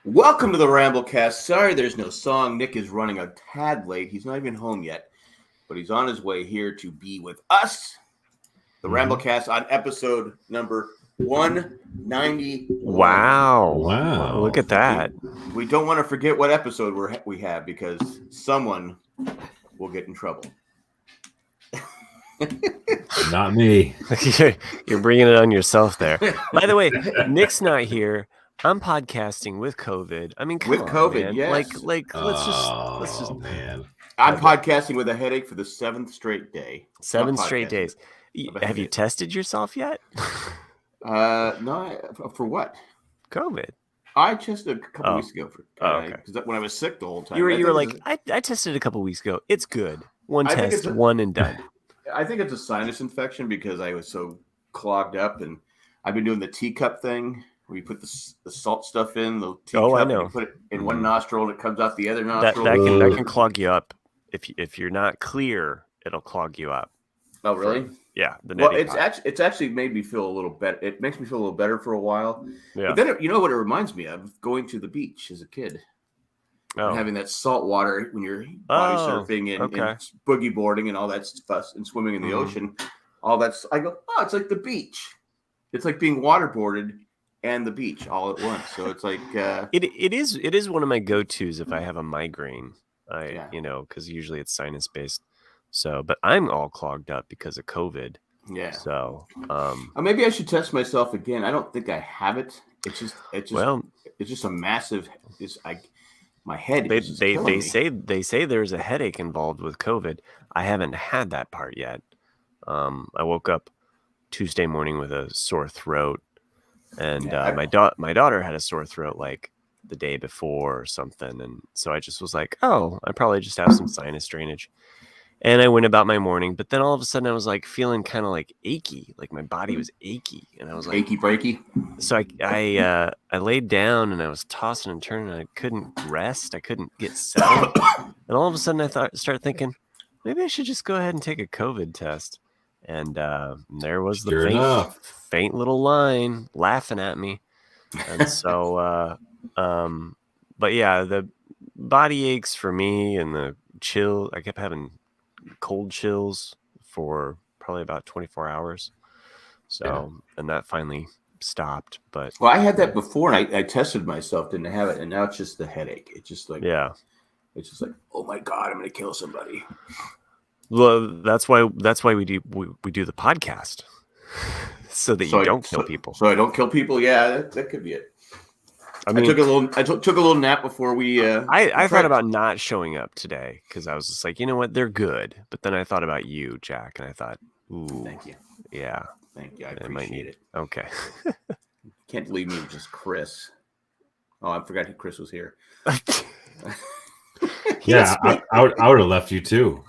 Welcome to the Ramblecast. Sorry there's no song. Nick is running a tad late. He's not even home yet, but he's on his way here to be with us. The Ramblecast on episode number 191. Wow. Look at that. We don't want to forget what episode we have because someone will get in trouble. Not me. You're bringing it on yourself there. By the way, Nick's not here. I'm podcasting with COVID. I mean, come on, COVID, man. yes. Let's just. Man. I'm podcasting with a headache for the seventh straight day. 7 straight days. Have you tested yourself yet? No. For what? COVID. I tested a couple weeks ago okay. Because when I was sick the whole time. You were like, I tested a couple weeks ago. It's good. One test, one and done. I think it's a sinus infection because I was so clogged up, and I've been doing the teacup thing where you put the salt stuff in the teacup. I know. And you put it in one nostril and it comes out the other nostril. That can clog you up. If you're not clear, it'll clog you up. Oh, really? Yeah. It's actually made me feel a little better. It makes me feel a little better for a while. Yeah. But then you know what it reminds me of? Going to the beach as a kid. And having that salt water when you're body surfing and boogie boarding and all that stuff and swimming in the ocean. All that's I go, it's like the beach. It's like being waterboarded and the beach all at once. So it's like it is one of my go-tos if I have a migraine. Because usually it's sinus based. So, but I'm all clogged up because of COVID. Yeah. So, maybe I should test myself again. I don't think I have it. It's just a massive. My head. They say there's a headache involved with COVID. I haven't had that part yet. I woke up Tuesday morning with a sore throat, and my daughter had a sore throat like the day before or something, and so I just was like, I probably just have some sinus drainage. And I went about my morning, but then all of a sudden I was like feeling kind of like achy, like my body was achy, and I was like achy breaky. So I laid down and I was tossing and turning. And I couldn't rest. I couldn't get settled. And all of a sudden I started thinking, maybe I should just go ahead and take a COVID test. And there was the faint little line laughing at me. And so, but yeah, the body aches for me and the chill. I kept having cold chills for probably about 24 hours. So, and that finally stopped. But I had that before, and I tested myself, didn't have it, and now it's just the headache. It's just like it's just like, oh my god, I'm gonna kill somebody. Well, that's why we do the podcast, so that you don't kill people. So I don't kill people. Yeah, that could be it. I took a little nap before we. I thought about not showing up today because I was just like, you know what, they're good. But then I thought about you, Jack, and I thought, ooh, thank you. Yeah, thank you. I appreciate it. Okay. Can't leave me with just Chris. Oh, I forgot Chris was here. Yeah, I would have left you too.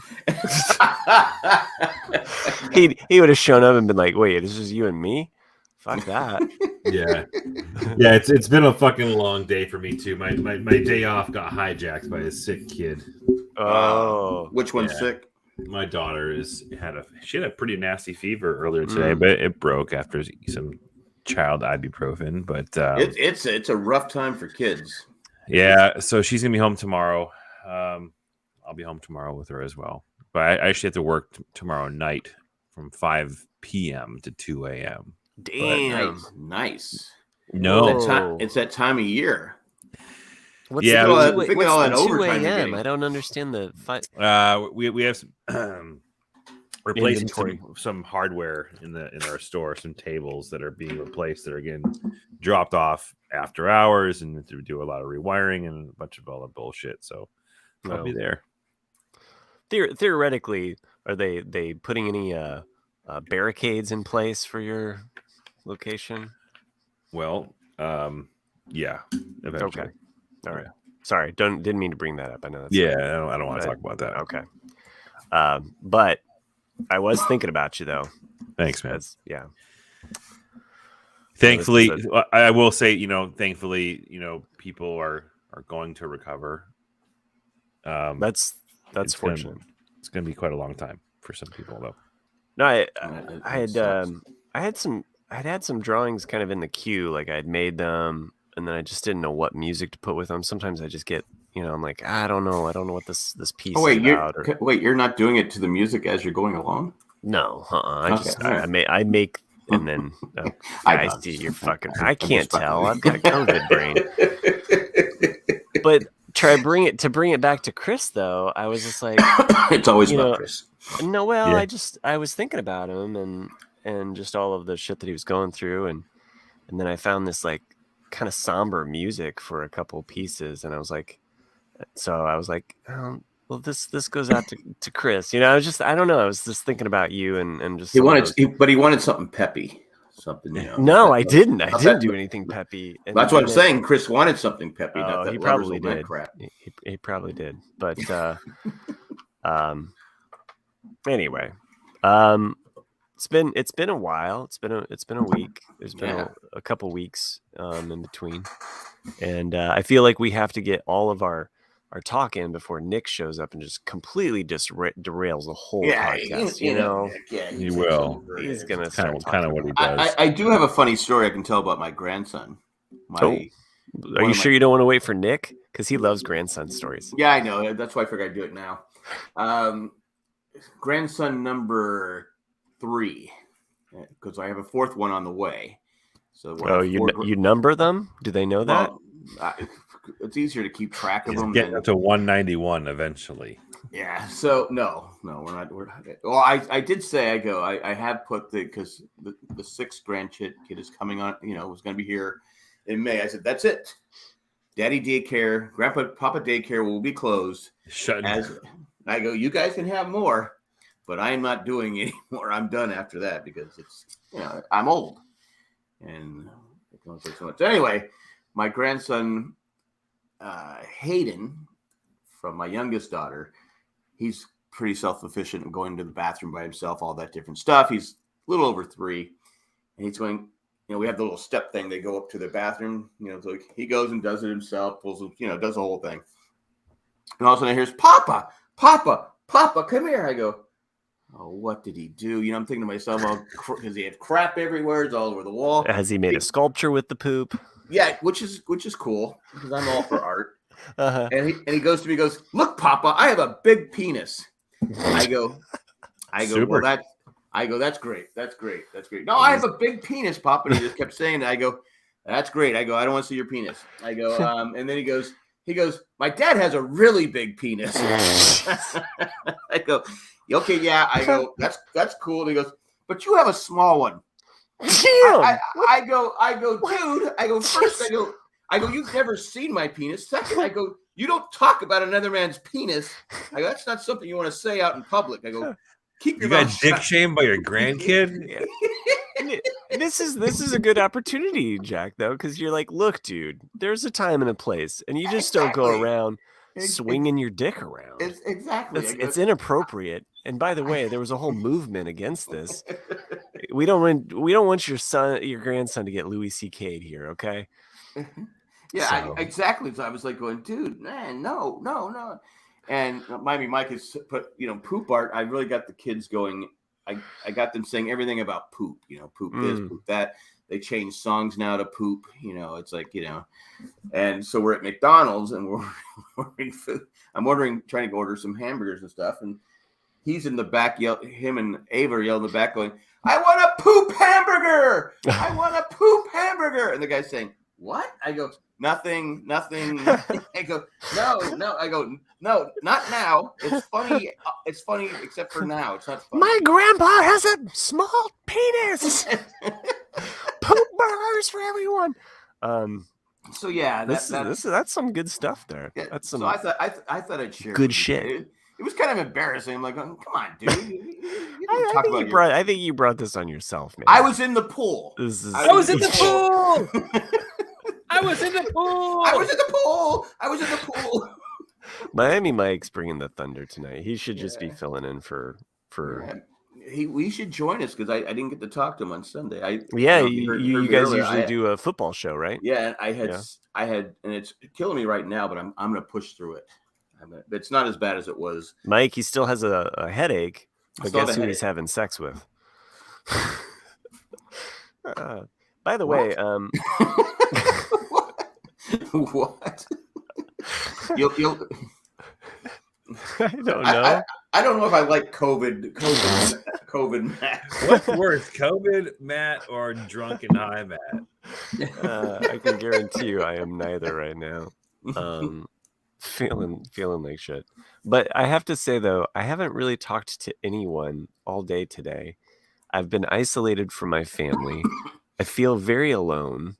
He would have shown up and been like, wait, this is you and me? Fuck that. Yeah. It's been a fucking long day for me too. My day off got hijacked by a sick kid. Oh, which one's sick? My daughter had a pretty nasty fever earlier today, but it broke after some child ibuprofen. But it's a rough time for kids. Yeah, so she's gonna be home tomorrow. I'll be home tomorrow with her as well. But I actually have to work tomorrow night from 5 p.m. to 2 a.m. Damn, nice. No, it's that time of year. What's the 2 a.m.? I don't understand the fight. We have some replacing some hardware in our store, some tables that are being replaced that are getting dropped off after hours, and to do a lot of rewiring and a bunch of other bullshit. So I'll be there. Theoretically, are they putting any barricades in place for your location? Well, yeah, eventually. Okay, all right. Sorry, didn't mean to bring that up. I know that's I don't want to talk about that. Okay, but I was thinking about you though. Thanks, man. Yeah. Thankfully, I will say, thankfully, people are going to recover. That's fortunate. It's going to be quite a long time for some people, though. No, I had some drawings kind of in the queue, like I'd made them, and then I just didn't know what music to put with them. Sometimes I just get, I'm like, I don't know what this piece is about. You're not doing it to the music as you're going along? No, I make, and then I see you're fucking. I can't tell. I've got COVID brain. But bring it back to Chris though. I was just like, it's always about Chris. No, well, yeah. I was thinking about him and just all of the shit that he was going through, and then I found this like kind of somber music for a couple pieces, and I was like, well, this goes out to Chris. I was just, I don't know, I was just thinking about you and just he wanted something peppy. Something, No, I didn't do anything peppy. That's what I'm saying. Chris wanted something peppy. He probably did. He probably did. But anyway, it's been a while. It's been a week. There's been a couple weeks in between, and I feel like we have to get all of our talk in before Nick shows up and just completely derails the whole podcast. He will. He's gonna start kind of what he does. I do have a funny story I can tell about my grandson. Are you sure you don't want to wait for Nick? Because he loves grandson stories. Yeah, I know. That's why I figured I'd do it now. Grandson number 3, because I have a 4th one on the way. So you number them? Do they know that? Well, it's easier to keep track of them. Getting up to 191 eventually. Yeah. So no, we're not. Well, I did say I have put because the 6th grandkid is coming on. Was going to be here in May. I said that's it. Daddy daycare, Papa daycare will be closed. I go, you guys can have more, but I am not doing any more. I'm done after that because it's I'm old, and it don't take so much. Anyway, my grandson. Hayden, from my youngest daughter, he's pretty self-sufficient and going to the bathroom by himself, all that different stuff. He's a little over 3, and he's going, we have the little step thing. They go up to the bathroom, so he goes and does it himself, does the whole thing. And all of a sudden I hear, Papa, come here. I go, oh, what did he do? I'm thinking to myself, because he had crap everywhere. It's all over the wall. Has he made a sculpture with the poop? Yeah, which is cool because I'm all for art. Uh-huh. And he goes to me, look, Papa, I have a big penis. I go, well, that's great. No, I have a big penis, Papa. And he just kept saying that. I go, that's great. I go, I don't want to see your penis. I go, and then he goes, my dad has a really big penis. I go, okay, yeah. I go, that's cool. And he goes, but you have a small one. I go, dude. I go, first, I go, you've never seen my penis. Second, I go, you don't talk about another man's penis. I go, that's not something you want to say out in public. I go, keep your mouth shut. You got dick shamed by your grandkid? This is a good opportunity, Jack, though, because you're like, look, dude, there's a time and a place, and you just don't go around swinging your dick around. Exactly. It's inappropriate. And by the way, there was a whole movement against this. We don't want your grandson to get Louis C.K'd here, okay? Yeah, exactly. So I was like going, dude, man, no. And Miami Mike has put, poop art. I really got the kids going. I got them saying everything about poop, poop this, poop that. They change songs now to poop, it's like, and so we're at McDonald's and we're ordering food. I'm trying to order some hamburgers and stuff. And he's in the back, him and Ava are yelling in the back going, I want a poop hamburger. I want a poop hamburger. And the guy's saying, what? I go, nothing. I go, no. I go, no, not now. It's funny except for now. It's not funny. My grandpa has a small penis. Poop burgers for everyone. So yeah, that's some good stuff there. Yeah, that's some. So I thought I'd share good shit. It was kind of embarrassing. I'm like, come on, dude. I think you brought this on yourself, man. I was in the pool. I was in the pool. I was in the pool. Miami Mike's bringing the thunder tonight. He should just be filling in for. We should join us because I didn't get to talk to him on Sunday. You guys usually do a football show, right? Yeah, and I had, and it's killing me right now, but I'm going to push through it. It's not as bad as it was. Mike, he still has a headache, but guess who he's having sex with? By the way, What? You'll I don't know. I don't know if I like COVID, Matt. What's worse, COVID, Matt, or drunk and high, Matt? I can guarantee you, I am neither right now. Feeling like shit. But I have to say though, I haven't really talked to anyone all day today. I've been isolated from my family. I feel very alone,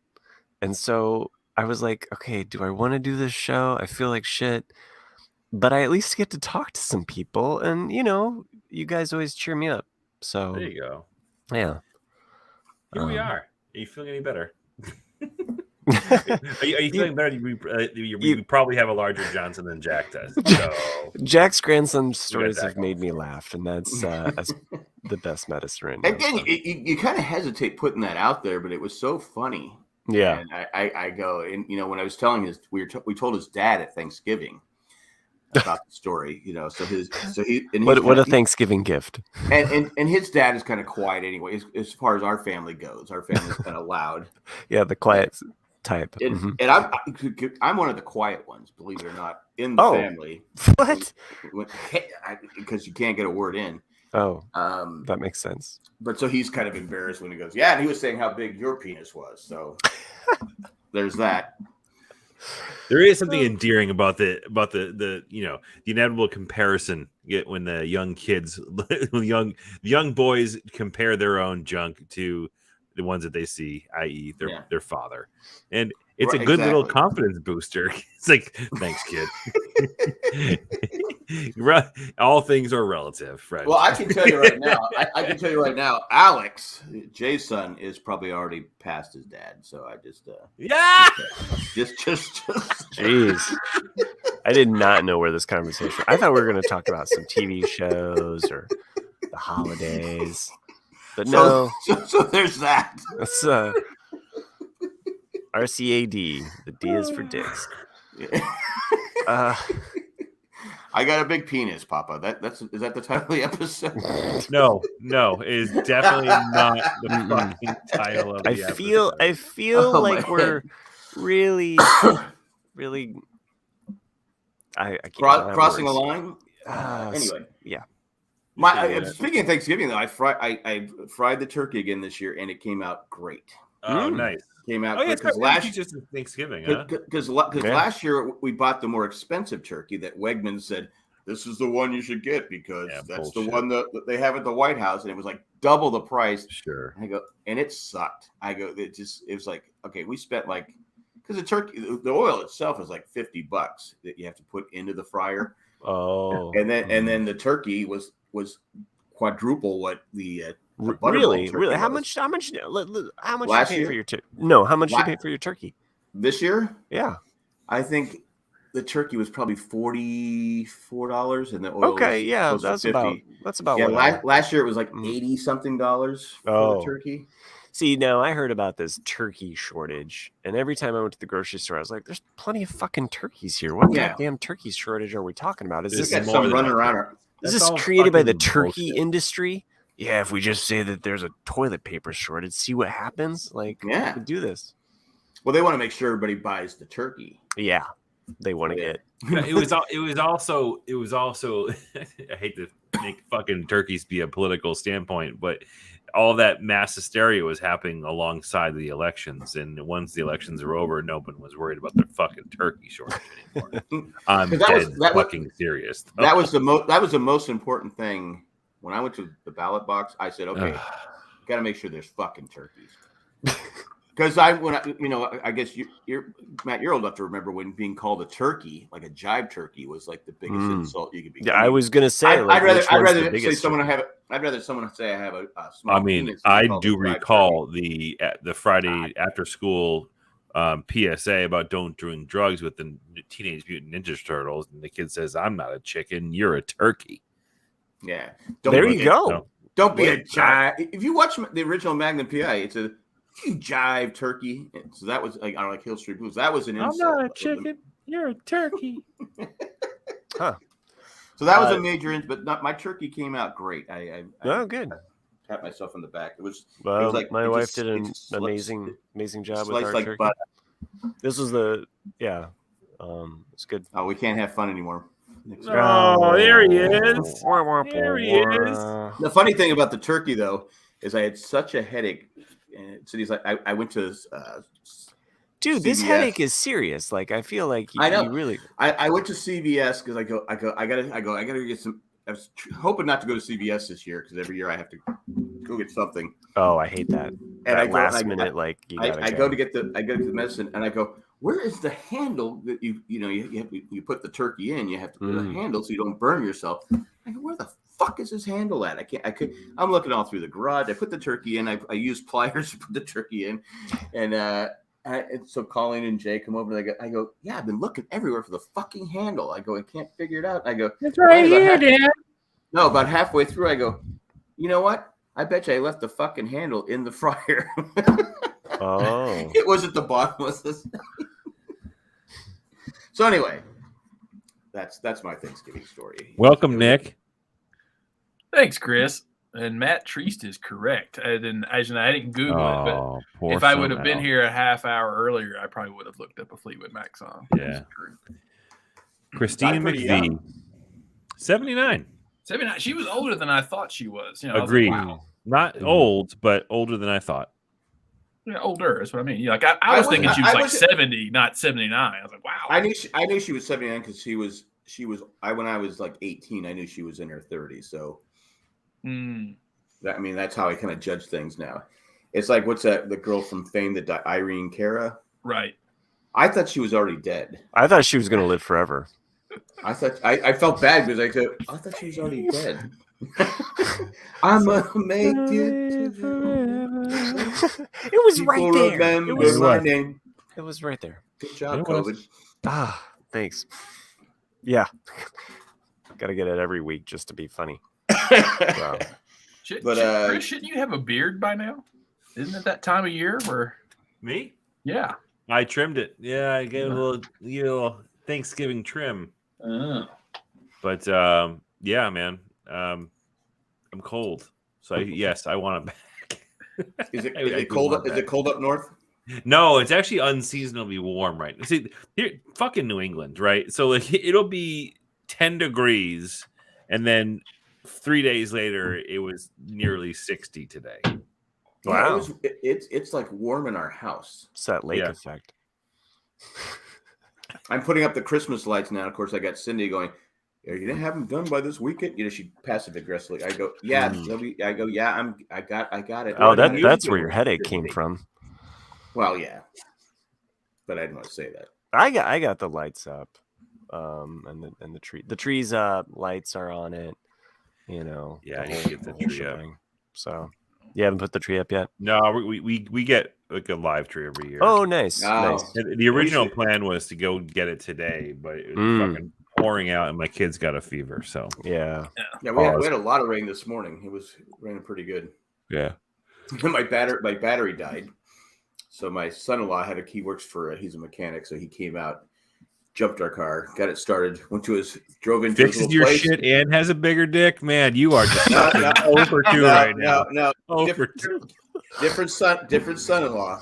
and so I was like, okay, do I want to do this show? I feel like shit. But I at least get to talk to some people, and you guys always cheer me up. So there you go. Yeah. Here we are. Are you feeling any better? Are you feeling better? You probably have a larger Johnson than Jack does. So Jack's grandson stories have made me laugh, and that's the best medicine right now. Again, you kind of hesitate putting that out there, but it was so funny. Yeah. And I go, and when I was telling we told his dad at Thanksgiving about the story, what a Thanksgiving gift. And his dad is kind of quiet anyway, as far as our family goes. Our family's kind of loud. Yeah, the quiet type. And I'm one of the quiet ones, believe it or not, in the family. What? Because you can't get a word in. Oh, that makes sense. But so he's kind of embarrassed when he goes, yeah, and he was saying how big your penis was. So there's that. There is something endearing about the inevitable comparison when the young kids, young boys compare their own junk to the ones that they see, i.e. their father. And it's a good little confidence booster. It's like, thanks, kid. All things are relative, friend. Well, I can tell you right now, Alex, Jay's son, is probably already past his dad. So I just Jeez. I did not know where this conversation. I thought we were going to talk about some TV shows or the holidays. But no. So there's that. That's RCAD. The D is for dicks. I got a big penis, Papa. Is that the title of the episode? No, it is definitely not the fucking title of the episode. I feel like we're really I can't crossing a line. Anyway, yeah. Speaking of Thanksgiving, though, I fried the turkey again this year, and it came out great. Oh, nice. Came out great because last just Thanksgiving, huh? Because last year we bought the more expensive turkey that Wegmans said this is the one you should get because that's the one that they have at the White House, and it was like double the price. Sure. I go, and it sucked. I go, it was like, okay, we spent like, because the turkey, the oil itself is like $50 that you have to put into the fryer. Oh, and then the turkey was quadruple what the really. How much you pay for your turkey? No, how much you pay for your turkey this year? Yeah, I think the turkey was probably $44, and the oil. Okay, yeah, that's about. Yeah, last year it was like $80 something for the turkey. See, now I heard about this turkey shortage, and every time I went to the grocery store, I was like, "There's plenty of fucking turkeys here. What goddamn turkey shortage are we talking about? Is this some running around? Is this created by the turkey industry? Yeah, if we just say that there's a toilet paper shortage, see what happens. Like, we could do this. Well, they want to make sure everybody buys the turkey. Yeah, they want to get. It was also. I hate to make fucking turkeys be a political standpoint, but all that mass hysteria was happening alongside the elections, and once the elections are over, no one was worried about their fucking turkey shortage anymore. I'm fucking serious. Though. That was the most important thing. When I went to the ballot box, I said, "Okay, got to make sure there's fucking turkeys." Because I guess you're Matt, you're old enough to remember when being called a turkey, like a jive turkey, was like the biggest insult you could be. Yeah, I was gonna say. I'd rather say someone have. I'd rather someone say I have a small. I mean, I do recall the Friday after school PSA about don't drink drugs with the Teenage Mutant Ninja Turtles, and the kid says, "I'm not a chicken, you're a turkey." Yeah, there you go. Don't be a jive. If you watch the original Magnum PI, it's a jive turkey. So that was like, I don't like Hill Street Blues. That was an insult. I'm not a chicken. You're a turkey. Huh. So that was a major, but my turkey came out great. Good. Pat myself on the back. It was like my wife did an amazing job with our turkey. This was it's good. Oh, we can't have fun anymore. Oh, there he is. There he is. The funny thing about the turkey, though, is I had such a headache. And so he's like, I went to dude, CVS. This headache is serious. Like, I feel like I know. You really. I went to CVS because I gotta get some. I was hoping not to go to CVS this year because every year I have to go get something. Oh, I hate that. And I go to get the medicine, and I go, where is the handle that you put the turkey in? You have to put a handle so you don't burn yourself. I go, where the fuck is this handle at? I'm looking all through the garage. I put the turkey in. I used pliers to put the turkey in, and so Colleen and Jay come over and I go, yeah, I've been looking everywhere for the fucking handle. I go, I can't figure it out. I go, it's right here, Dad. No, about halfway through, I go, you know what? I bet you I left the fucking handle in the fryer. Oh. It was at the bottom of this. So anyway, that's my Thanksgiving story. Welcome, Nick. Thanks, Chris. And Matt Treast is correct. I didn't Google it, but if I would have been here a half hour earlier, I probably would have looked up a Fleetwood Mac song. Yeah. Christine McVie, 79. 79. She was older than I thought she was. Agreed. I was like, wow. Not old, but older than I thought. Yeah, older. That's what I mean. Like I was thinking she was 70, not 79. I was like, wow. I knew she was 79 because she was. When I was like 18, I knew she was in her 30s. So. That's how I kind of judge things now. It's like, what's that? The girl from Fame that died, Irene Cara. Right. I thought she was already dead. I thought she was going to live forever. I thought I felt bad because I thought she was already dead. I'm gonna make it forever. It was right there. Remember my name. It was right there. Good job, COVID. Thanks. Yeah. Got to get it every week just to be funny. Wow. Chris, shouldn't you have a beard by now? Isn't it that time of year where me? Yeah, I trimmed it. Yeah, I gave it a little Thanksgiving trim. But yeah, man, I'm cold, so I want it back. Is it cold? Is it cold up north? No, it's actually unseasonably warm right now. See, here, fucking New England, right? So like, it'll be 10 degrees, and then 3 days later, it was nearly 60 today. Wow. Yeah, it's like warm in our house. It's that lake effect. I'm putting up the Christmas lights now. Of course, I got Cindy going, you didn't have them done by this weekend? She passive aggressively. I go, yeah. I go, yeah, I got it. Oh, that's where your headache came from. Well, yeah. But I didn't want to say that. I got the lights up. And the tree. The tree's lights are on it. Yeah, I need to get the tree up. So, you haven't put the tree up yet? No, we get like a live tree every year. Oh, nice. Nice. The original plan was to go get it today, but it was fucking pouring out, and my kids got a fever. So yeah, we had a lot of rain this morning. It was raining pretty good. Yeah, my battery died, so my son-in-law he's a mechanic, so he came out. Jumped our car, got it started, drove into fixes your place. Shit and has a bigger dick, man. You are just over two right now. No, different son-in-law.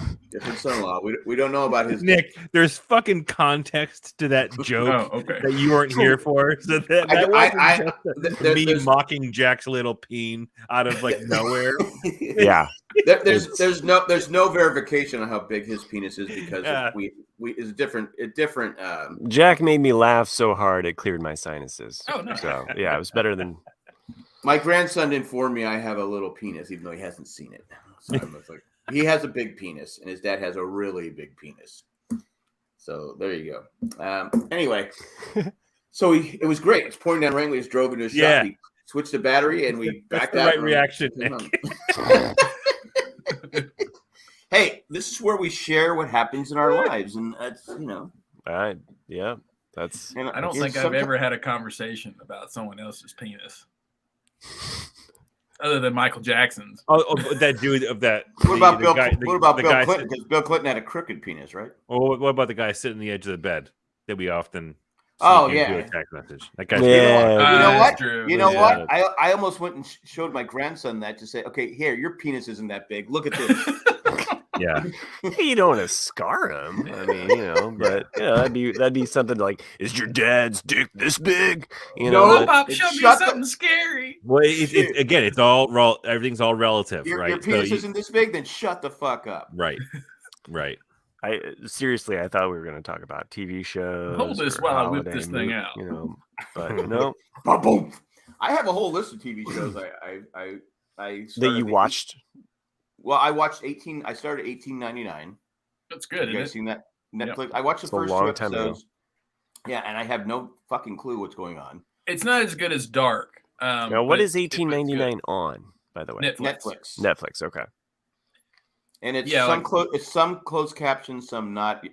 We don't know about his Nick. There's fucking context to that joke that you weren't here for. So that wasn't me mocking Jack's little peen out of like nowhere. Yeah. There's no verification on how big his penis is because it's different. Jack made me laugh so hard it cleared my sinuses. Oh no! So yeah, it was better than. My grandson informed me I have a little penis, even though he hasn't seen it. So I was like, he has a big penis, and his dad has a really big penis. So there you go. Anyway, so it was great. It's pouring down rain. We just drove into a shop. He switched the battery, and we backed out. Right reaction, Nick. Hey, this is where we share what happens in our lives, and that's yeah, that's. I don't think I've ever had a conversation about someone else's penis, other than Michael Jackson's. Oh, that dude of that. What about Bill Clinton? Because Bill Clinton had a crooked penis, right? Well, what about the guy sitting on the edge of the bed that we often? Do a text message. That guy's you know what? I almost went and showed my grandson that to say, okay, here, your penis isn't that big. Look at this. Yeah. You don't want to scar him. I mean, but that'd be something like, is your dad's dick this big? No, Pop, show me something scary. Well, again, it's all everything's all relative, right? Your penis isn't this big, then shut the fuck up. Right. I thought we were going to talk about TV shows. Hold this while I whip this thing out. But no. Boom. I have a whole list of TV shows I that you watched. Well, I watched 18. I started 1899. That's good. You guys seen that? Netflix. Yep. I watched the first 2 episodes. Yeah, and I have no fucking clue what's going on. It's not as good as Dark. Now, what is 1899 on? By the way, Netflix. Okay. And it's some closed caption, some not.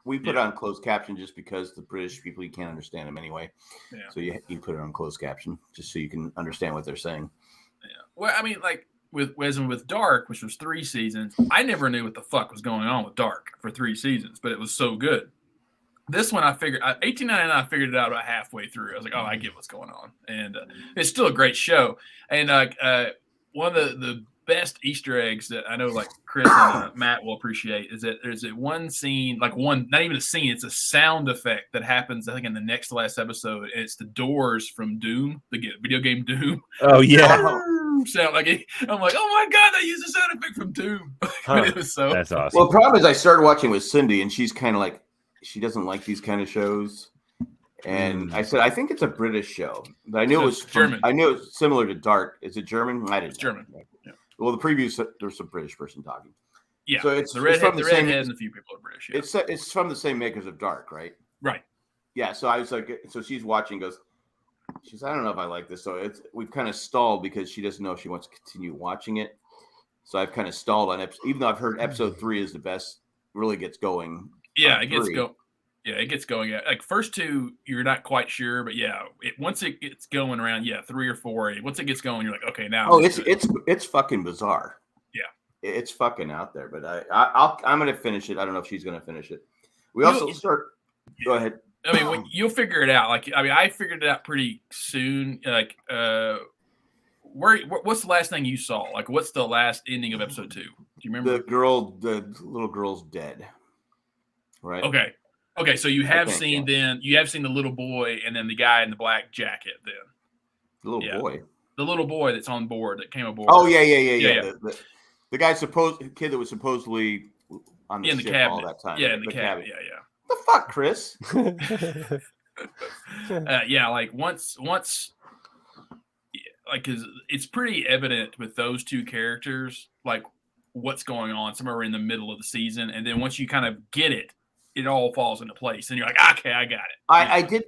We put it on closed caption just because the British people, you can't understand them anyway. Yeah. So you put it on closed caption just so you can understand what they're saying. Yeah. Well, I mean, like with Dark, which was 3 seasons, I never knew what the fuck was going on with Dark for 3 seasons, but it was so good. This one, 1899, I figured it out about halfway through. I was like, oh, I get what's going on. And it's still a great show. And one of the best Easter eggs that I know, like Chris and Matt will appreciate, is that there's one scene, not even a scene, it's a sound effect that happens, I think, in the next to last episode. And it's the doors from Doom, the video game Doom. Oh, yeah. Sound like it. I'm like, oh my God, they used a sound effect from Doom. It was so. That's awesome. Well, the problem is I started watching with Cindy, and she's kind of like, she doesn't like these kind of shows. And I said, I think it's a British show, but I knew it was German. I knew it's similar to Dark. Is it German? I didn't know. It's German. Yeah. Well, the previews, there's a British person talking. Yeah. So it's the redhead and a few people are British. Yeah. It's from the same makers of Dark, right? Right. Yeah. So I was like, so she's watching, she's, I don't know if I like this. So we've kind of stalled because she doesn't know if she wants to continue watching it. So I've kind of stalled on episode, even though I've heard episode 3 is the best, really gets going. Yeah, it gets going. Yeah, it gets going. Like first 2, you're not quite sure, but once it gets going around, 3 or 4. Once it gets going, you're like, okay, now. Oh, it's fucking bizarre. Yeah, it's fucking out there. But I'm gonna finish it. I don't know if she's gonna finish it. We also start. Go ahead. I mean, you'll figure it out. I figured it out pretty soon. What's the last thing you saw? Like, what's the last ending of episode 2? Do you remember? The little girl's dead. Right. Okay. So you have seen the little boy and then the guy in the black jacket. Then the little boy. The little boy that's on board that came aboard. Oh yeah. The guy kid that was supposedly on the in ship the cabinet all that time. Yeah, in the cabinet. Yeah. The fuck, Chris? Once, because it's pretty evident with those 2 characters, like what's going on somewhere in the middle of the season, and then once you kind of get it, it all falls into place, and you're like, okay, I got it.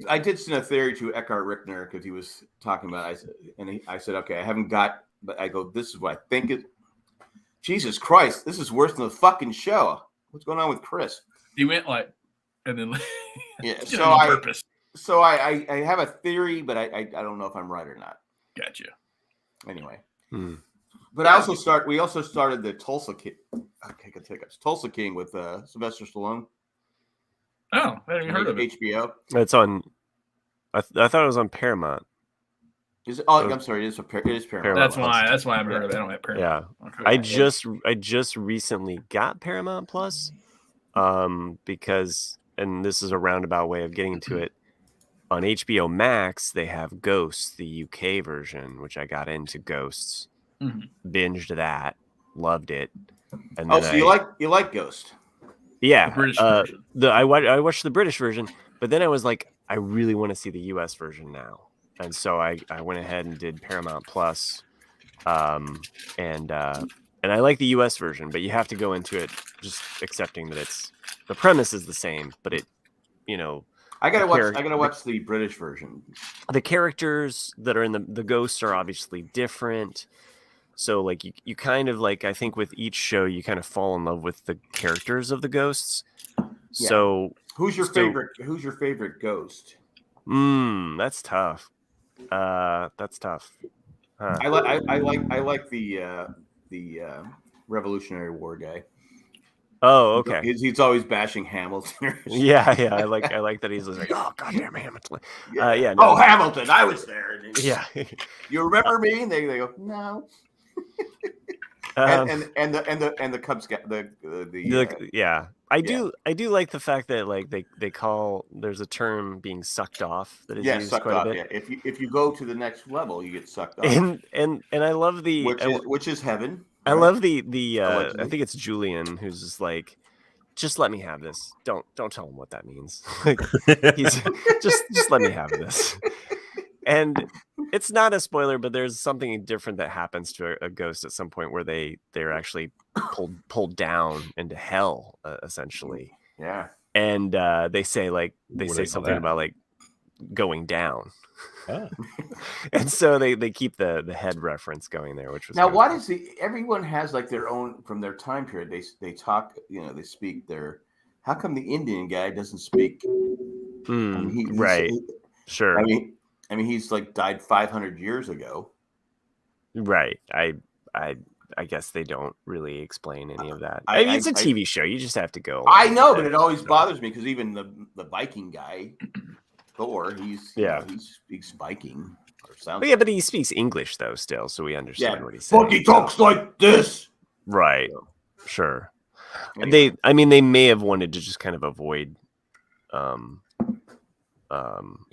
I did send a theory to Eckhart Rickner because he was talking about it. I said, okay, I haven't got, but I go, this is what I think it. Jesus Christ, this is worse than the fucking show. What's going on with Chris? He went and then yeah. So I have a theory, but I don't know if I'm right or not. Gotcha. Anyway, but we also started the Tulsa King. Okay, good hiccups. Tulsa King with Sylvester Stallone. Oh, I haven't even heard of it. HBO. It's on. I thought it was on Paramount. Is it? Oh, I'm sorry. It is Paramount. That's why I haven't heard of it. I don't have Paramount. Yeah, okay. I just recently got Paramount Plus, because, and this is a roundabout way of getting to it. On HBO Max, they have Ghosts, the UK version, which I got into Ghosts, binged that, loved it, and then you like Ghost? Yeah, the British version. I watched the British version, but then I was like, I really want to see the US version now, and so I went ahead and did Paramount Plus, and I like the US version, but you have to go into it just accepting that the premise is the same, but it, I gotta watch the British version. The characters that are in the ghosts are obviously different. So like you kind of like, I think with each show you kind of fall in love with the characters of the ghosts. Yeah. So who's your favorite ghost? That's tough. That's tough. Huh. I like the Revolutionary War guy. Oh, okay. He's always bashing Hamilton. Yeah. I like that he's like, oh goddamn Hamilton. No. Oh, Hamilton, I was there. Yeah. You remember me? And they go, no. And the Cub Scout yeah. I do like the fact that like they call there's a term being sucked off that is used sucked quite off, a bit. Yeah. If you go to the next level, you get sucked off. And I love the which is heaven. I love the I think it's Julian who's just like, just let me have this. Don't tell him what that means. Like he's just let me have this. And it's not a spoiler, but there's something different that happens to a ghost at some point where they're actually pulled down into hell, essentially. Yeah. And they say something about like going down. Oh. And so they keep the head reference going there, which was now. Why does everyone has like their own from their time period? They talk, they speak their. How come the Indian guy doesn't speak? Right. Sure. I mean, he's like died 500 years ago. Right. I guess they don't really explain any of that. I mean, it's a TV show. You just have to go. I know, but it always bothers me because even the Viking guy, Thor, he speaks Viking or something. Yeah, but he speaks English though still, so we understand what he's saying. But he talks like this. Right. Sure. Anyway. They may have wanted to just kind of avoid a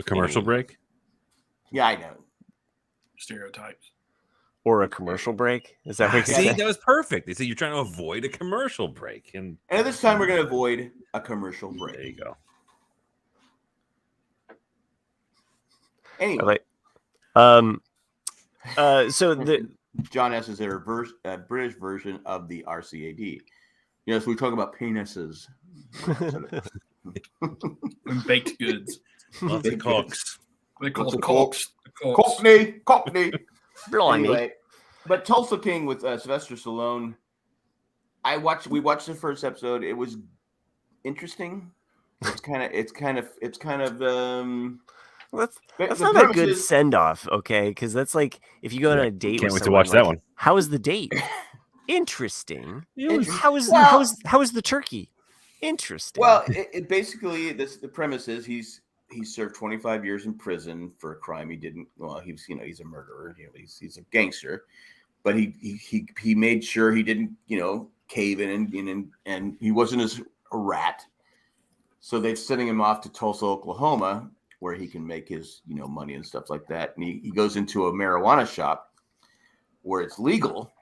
commercial break. Yeah, I know. Stereotypes. Or a commercial break? Is that what you see? That was perfect. They said you're trying to avoid a commercial break, and at this time we're going to avoid a commercial break. There you go. Anyway, so the John S. is there a British version of the RCAD? Yes, we talk about penises and baked goods. Lots of cocks. They call it cocks. Cockney. Anyway, but Tulsa King with Sylvester Stallone. We watched the first episode. It was interesting. It's kind of. That's not a good send off, okay? Because that's like if you go on a date. Can't with wait to watch that one. How was the date? Interesting. How was the turkey? Interesting. Well, it basically the premise is he served 25 years in prison for a crime he didn't. Well, he was he's a murderer. He's a gangster, but he made sure he didn't cave in and he wasn't a rat. So they're sending him off to Tulsa, Oklahoma, where he can make his money and stuff like that. And he goes into a marijuana shop where it's legal.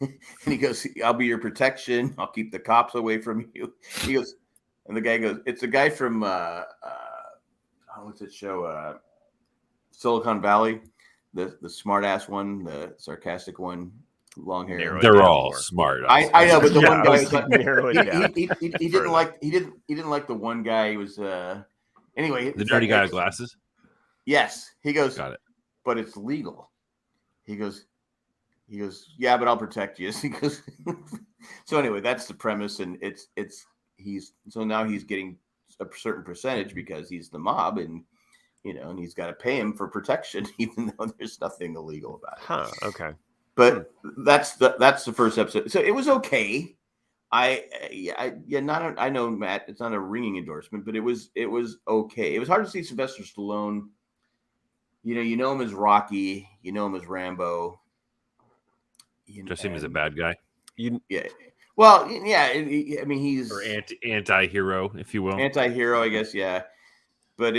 And he goes, "I'll be your protection. I'll keep the cops away from you." He goes, and the guy goes, "It's a guy from what's that show? Silicon Valley, the smart ass one, the sarcastic one, long hair. They're all smart. I know, but the one guy was he didn't like the one guy. He was anyway. The dirty guy with glasses. Yes, he goes. Got it. But it's legal. He goes, yeah, but I'll protect you. He goes, so anyway, that's the premise, and now he's getting a certain percentage because he's the mob, and and he's got to pay him for protection, even though there's nothing illegal about it. Huh. Okay. But that's the first episode. So it was okay. I know, Matt, it's not a ringing endorsement, but it was okay. It was hard to see Sylvester Stallone. You know him as Rocky. You know him as Rambo. Just him as a bad guy. Yeah. Well, yeah. I mean, he's or anti-hero, if you will. Anti-hero, I guess. Yeah. But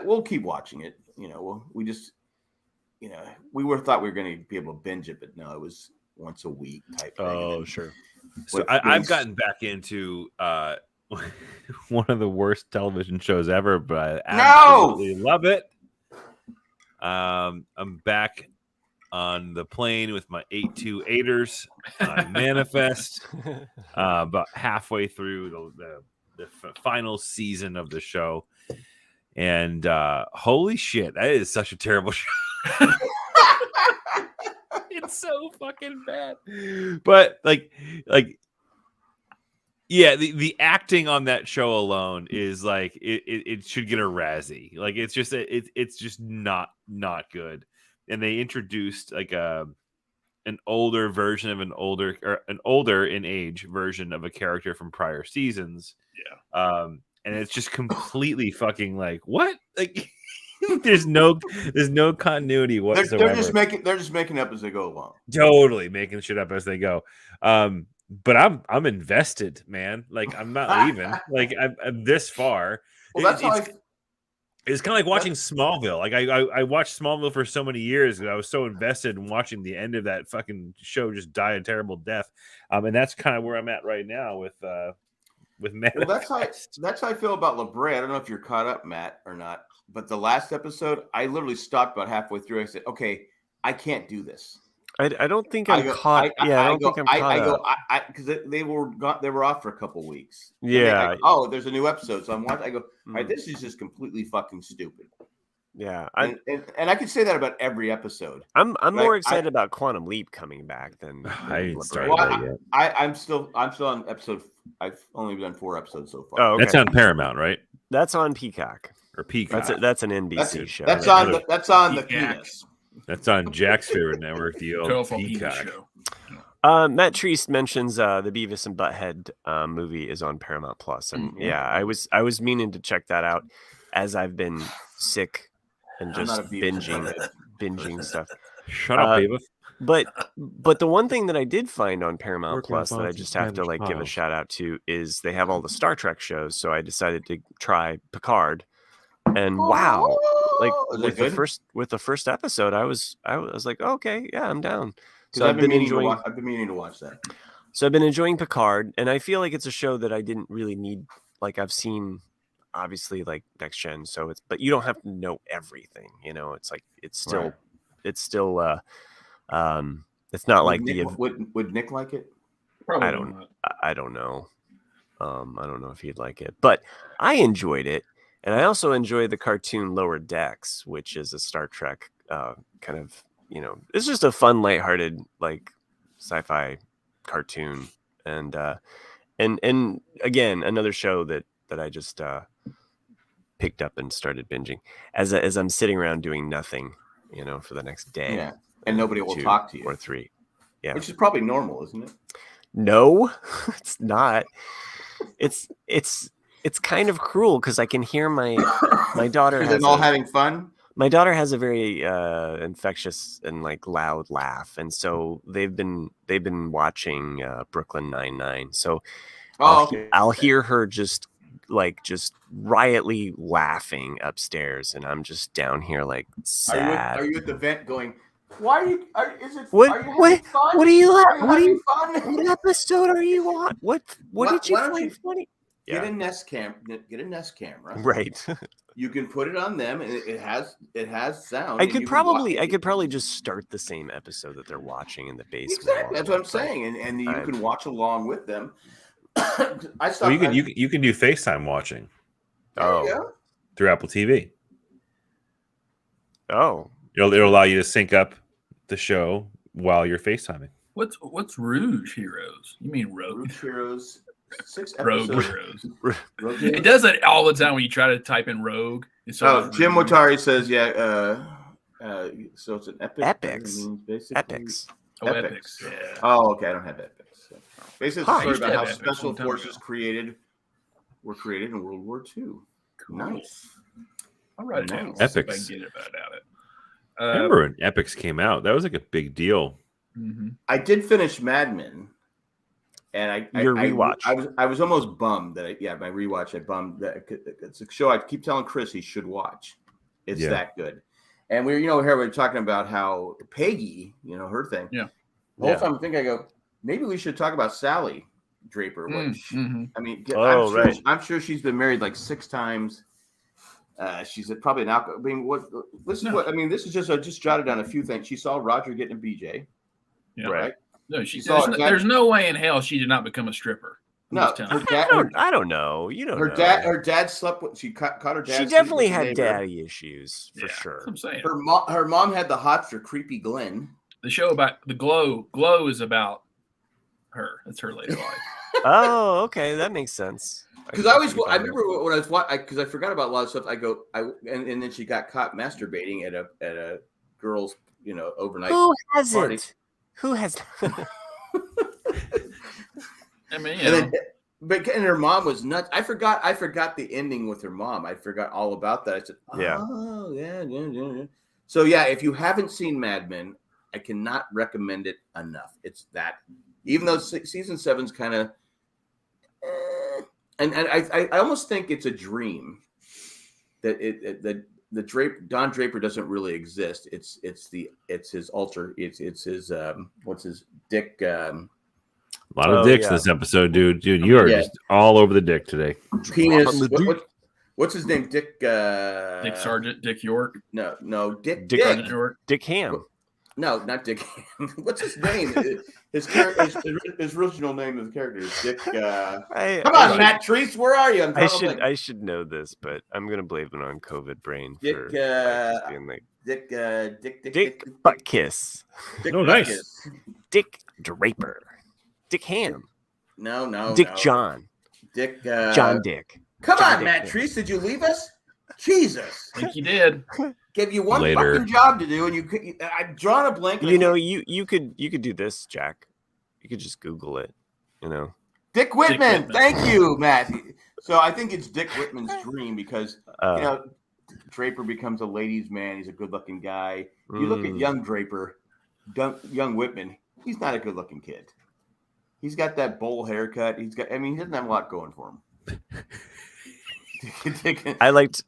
we'll keep watching it. We just, we thought we were going to be able to binge it, but no, it was once a week type thing. Oh, sure. So I've gotten back into one of the worst television shows ever, but I absolutely love it. I'm back on the plane with my 828ers on Manifest, about halfway through the final season of the show, and holy shit, that is such a terrible show. It's so fucking bad, but yeah, the acting on that show alone is like it should get a Razzie. Like it's just not good. And they introduced like an older version of an older in age version of a character from prior seasons. Yeah. And it's just completely fucking like what? Like there's no continuity whatsoever. They're just making up as they go along. Totally making shit up as they go. But I'm invested, man. Like I'm not leaving. Like I'm this far. Well, that's how it's kind of like watching Smallville. Like I watched Smallville for so many years, and I was so invested in watching the end of that fucking show just die a terrible death. And that's kind of where I'm at right now with Manifest. Well, that's how I feel about LeBray. I don't know if you're caught up, Matt, or not. But the last episode, I literally stopped about halfway through. I said, "Okay, I can't do this." I don't think I'm caught. I don't think I'm caught up. Because they were off for a couple weeks. Yeah. There's a new episode, so I'm watching. I go, all right, this is just completely fucking stupid. Yeah, and I could say that about every episode. I'm more excited about Quantum Leap coming back than I didn't start that yet. I'm still on episode. I've only done 4 episodes so far. Oh, okay. That's on Paramount, right? That's on Peacock. Or Peacock. That's an NBC show. That's on the penis. That's on Jack's favorite network, the old Peacock. Matt Treese mentions the Beavis and Butthead movie is on Paramount Plus, and I was meaning to check that out as I've been sick and just binging stuff. Shut up, Beavis. But the one thing that I did find on Paramount Plus that I just have to give a shout out to is they have all the Star Trek shows. So I decided to try Picard, and wow, with the first episode, I was like, okay, yeah, I'm down. So I've been meaning to watch that. So I've been enjoying Picard, and I feel like it's a show that I didn't really need. Like I've seen, obviously, like Next Gen. So but you don't have to know everything. It's like it's still. It's not like would Nick like it? Probably I don't know. I don't know if he'd like it, but I enjoyed it, and I also enjoyed the cartoon Lower Decks, which is a Star Trek kind of. It's just a fun, lighthearted, like sci-fi cartoon, and again another show that I just picked up and started binging as I'm sitting around doing nothing, for the next day. Yeah. And nobody will talk to you. Or 3. Yeah. Which is probably normal, isn't it? No, it's not. It's kind of cruel because I can hear my daughter. They're all having fun. My daughter has a very infectious and loud laugh, and so they've been watching Brooklyn Nine-Nine. So I'll hear her just riotly laughing upstairs, and I'm just down here sad. Are you at the vent going? Why are you? Is it? What? Are you having fun? What are you? Fun? What episode are you on? What did you find funny? Get a Nest camera. Right. You can put it on them, and it has sound. I could probably just start the same episode that they're watching in the basement. Exactly. That's what I'm saying, and you can watch along with them. You can do FaceTime watching. Through Apple TV. Oh. It'll allow you to sync up the show while you're FaceTiming. What's Rouge Heroes? You mean Rogue? Rouge Heroes. 6 Rogue episodes. Heroes. It does that all the time when you try to type in Rogue. Jim Watari says, so it's an epic. Epics. Epics. Epics. Yeah. Oh, okay. I don't have epics. So. Basically, it's a story about how special forces were created in World War II. Cool. Nice. All right. Epics. Get about it. I remember when Epics came out. That was a big deal. Mm-hmm. I did finish Mad Men. And your rewatch. I was almost bummed that my rewatch. I bummed that it's a show I keep telling Chris he should watch. It's that good. And we were talking about how Peggy, her thing. Yeah. The whole time I go, maybe we should talk about Sally Draper. Which I mean, I'm sure she's been married 6 times. She's probably an alcohol. I mean, this is just jotted down a few things. She saw Roger getting a BJ. Yeah. Right. No, there's no way in hell she did not become a stripper. No, I don't know. You don't know. Her dad slept with. She caught her dad. She definitely had daddy issues for sure. That's what I'm saying. Her mom had the hots for creepy Glenn. The show about the Glow is about her. That's her later life. Oh, okay, that makes sense. Because I remember when I was watching, because I forgot about a lot of stuff. And then she got caught masturbating at a girl's overnight. Who hasn't? Party. Who has? I mean, But and her mom was nuts. I forgot the ending with her mom. I forgot all about that. I said, "Oh, yeah." So yeah, if you haven't seen Mad Men, I cannot recommend it enough. It's that, even though season 7's kind of, and I almost think it's a dream that Don Draper doesn't really exist. It's his alter. It's his what's his Dick. A lot of dicks this episode, dude. You are just all over the dick today. Penis. What's his name? Dick. Dick Sargent. Dick York. No. Dick York. Dick Ham. No, not Dick Ham. What's his name? His character. His original name of the character is Dick. Come on, Matt Treese, where are you? I should know this, but I'm gonna blame it on COVID brain. Dick. Dick Butt Kiss. Nice. Dick Draper. Dick Ham. No. Dick John. Dick. John Dick. Come on, Matt Treese. Did you leave us? Jesus. I think you did. Give you one fucking job to do, and I've drawn a blank. You could do this, Jack. You could just Google it. Dick Whitman. Thank you, Matt. So I think it's Dick Whitman's dream because Draper becomes a ladies' man. He's a good-looking guy. You look at young Draper, young Whitman. He's not a good-looking kid. He's got that bowl haircut. He doesn't have a lot going for him. I liked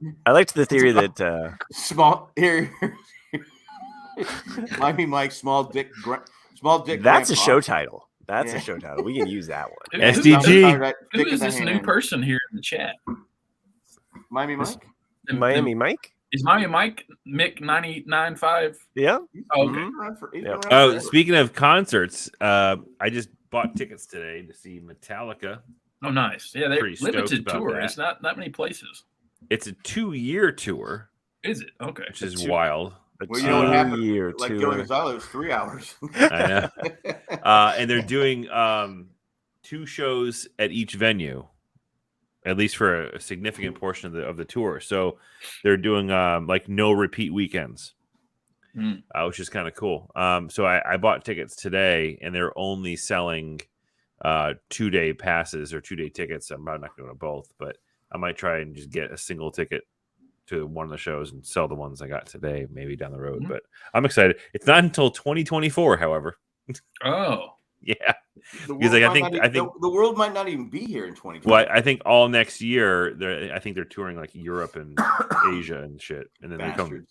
the theory that small here. Miami Mike, small dick. That's a show title. A show title. We can use that one. SDG. Who is this new person here in the chat? Miami Mike. Miami Mike. Is Miami Mike Mick 99.5? Yeah. Oh, okay. Oh, speaking of concerts, I just bought tickets today to see Metallica. Oh, nice. Yeah, they're limited tour. It's not many places. It's a 2-year tour. Is it? Okay. Which is wild. Well, you know what happened? Like Gillian Gonzalez, it was 3 hours. I know. And they're doing 2 shows at each venue, at least for a significant portion of the tour. So they're doing like no repeat weekends, which is kind of cool. So I bought tickets today, and they're only selling 2-day passes or 2-day tickets. I'm not going to both, but I might try and just get a single ticket to one of the shows and sell the ones I got today, maybe down the road. But I'm excited. It's not until 2024, however. Oh, yeah. Because I think the world might not even be here in 2024. Well, I think all next year, I think they're touring like Europe and Asia and shit, and then they come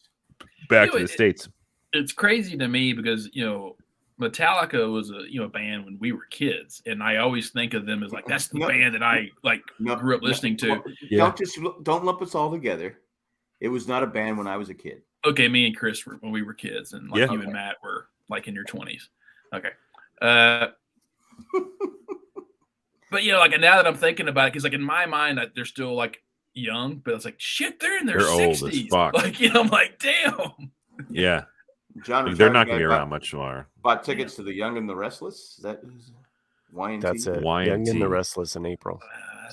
back to the States. It's crazy to me because Metallica was a band when we were kids, and I always think of them as like that's the band that I grew up listening to. Don't lump us all together. It was not a band when I was a kid. Okay, me and Chris were when we were kids, and you and Matt were like in your 20s. Okay, but now that I'm thinking about it, because in my mind they're still like young, but it's like shit, they're in their 60s. Old as fuck. I'm like, damn. Yeah. John, they're not going to be around much more. Bought tickets to the Young and the Restless. That is YNT. That's it. YNT. Young and the Restless in April.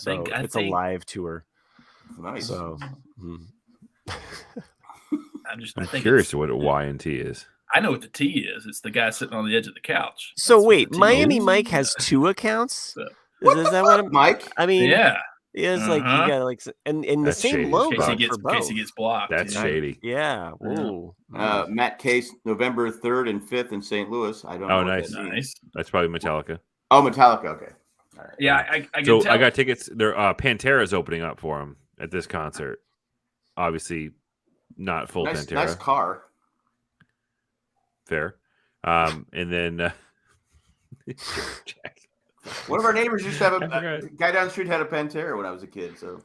It's a live tour. Nice. So, I'm curious what a YNT is. I know what the T is. It's the guy sitting on the edge of the couch. So wait, Miami Mike has 2 accounts. Is that what Mike? I mean, yeah. It's like you got and the That's same shady. logo in case he gets blocked. That's shady. Yeah. Ooh. Matt Case, November 3rd and 5th in St. Louis. I don't know. Oh, nice. That's probably Metallica. Oh, Metallica. Okay. All right. Yeah, I can so tell. I got tickets. There, Pantera's opening up for him at this concert. Obviously, not full Pantera. Nice car. Fair. And then Jack. One of our neighbors used to have a guy down the street had a Pantera when I was a kid, so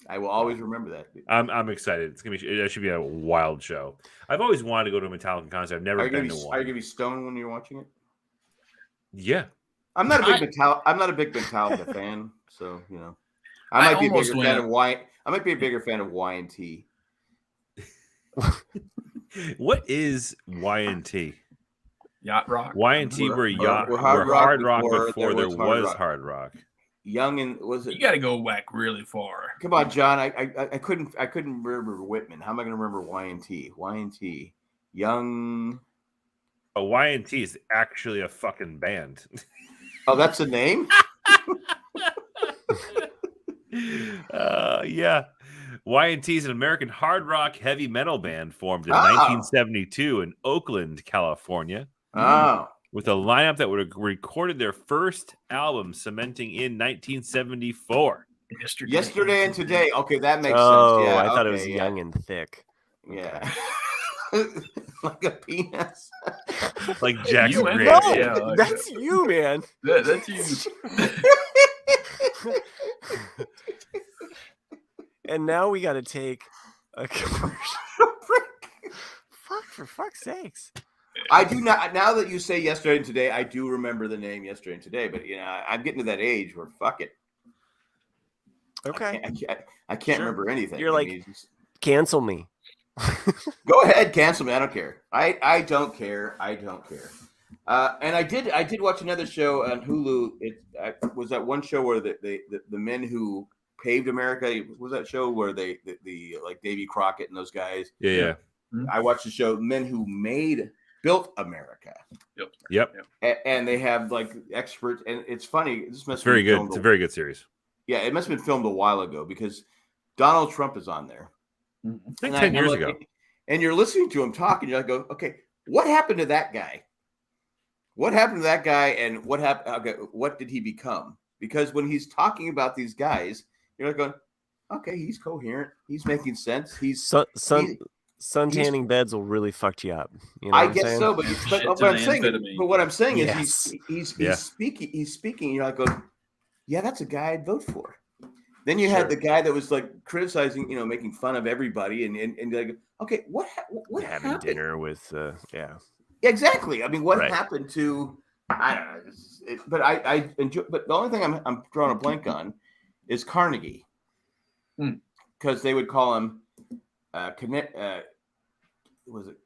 I will always remember that. I'm excited. It should be a wild show. I've always wanted to go to a Metallica concert. I've never been to one. Are you gonna be stoned when you're watching it? Yeah. I'm not a big Metallica fan, so I might be a bigger fan of I might be a bigger fan of YNT. What is YNT? Yacht rock. YNT were hard rock before there was hard rock. Young and was it? You got to go back really far. Come on, John. I couldn't remember Whitman. How am I going to remember YNT? YNT. Young. A YNT is actually a fucking band. Oh, that's the name? Yeah. Y&T is an American hard rock heavy metal band formed in 1972 in Oakland, California. Oh. With a lineup that would have recorded their first album, cementing in 1974. Yesterday and today. Okay, that makes sense. Oh, I thought it was young and thick. Yeah. Like a penis. Like Jackson Green. No, that's you, man. That's you. And now we got to take a commercial. For fuck's sakes. I do not. Now that you say yesterday and today, I do remember the name yesterday and today. But I'm getting to that age where fuck it. Okay. I can't remember anything. You're like, cancel me. Go ahead, cancel me. I don't care. I don't care. I don't care. And I did watch another show on Hulu. It was that one show where the men who paved America. Was that show where the like Davy Crockett and those guys? Yeah. I watched the show Men Who Built America. Yep. And they have like experts, and it's funny. This must be very good. It's a very good series. Yeah, it must have been filmed a while ago because Donald Trump is on there. I think 10 years ago. And you're listening to him talk, and you're like, okay, what happened to that guy? What happened to that guy, and what happened? Okay, what did he become? Because when he's talking about these guys, you're like going, okay, he's coherent. He's making sense. He's sun tanning beds will really fuck you up. You know I guess so, but what I'm saying is he's speaking. He's speaking. And you're like, going, yeah, that's a guy I'd vote for. Then you had the guy that was like criticizing, making fun of everybody, and like, okay, what having happened? Dinner with, exactly. I mean, what happened to? I don't know, but I enjoy. But the only thing I'm drawing a blank on is Carnegie, because they would call him, was it?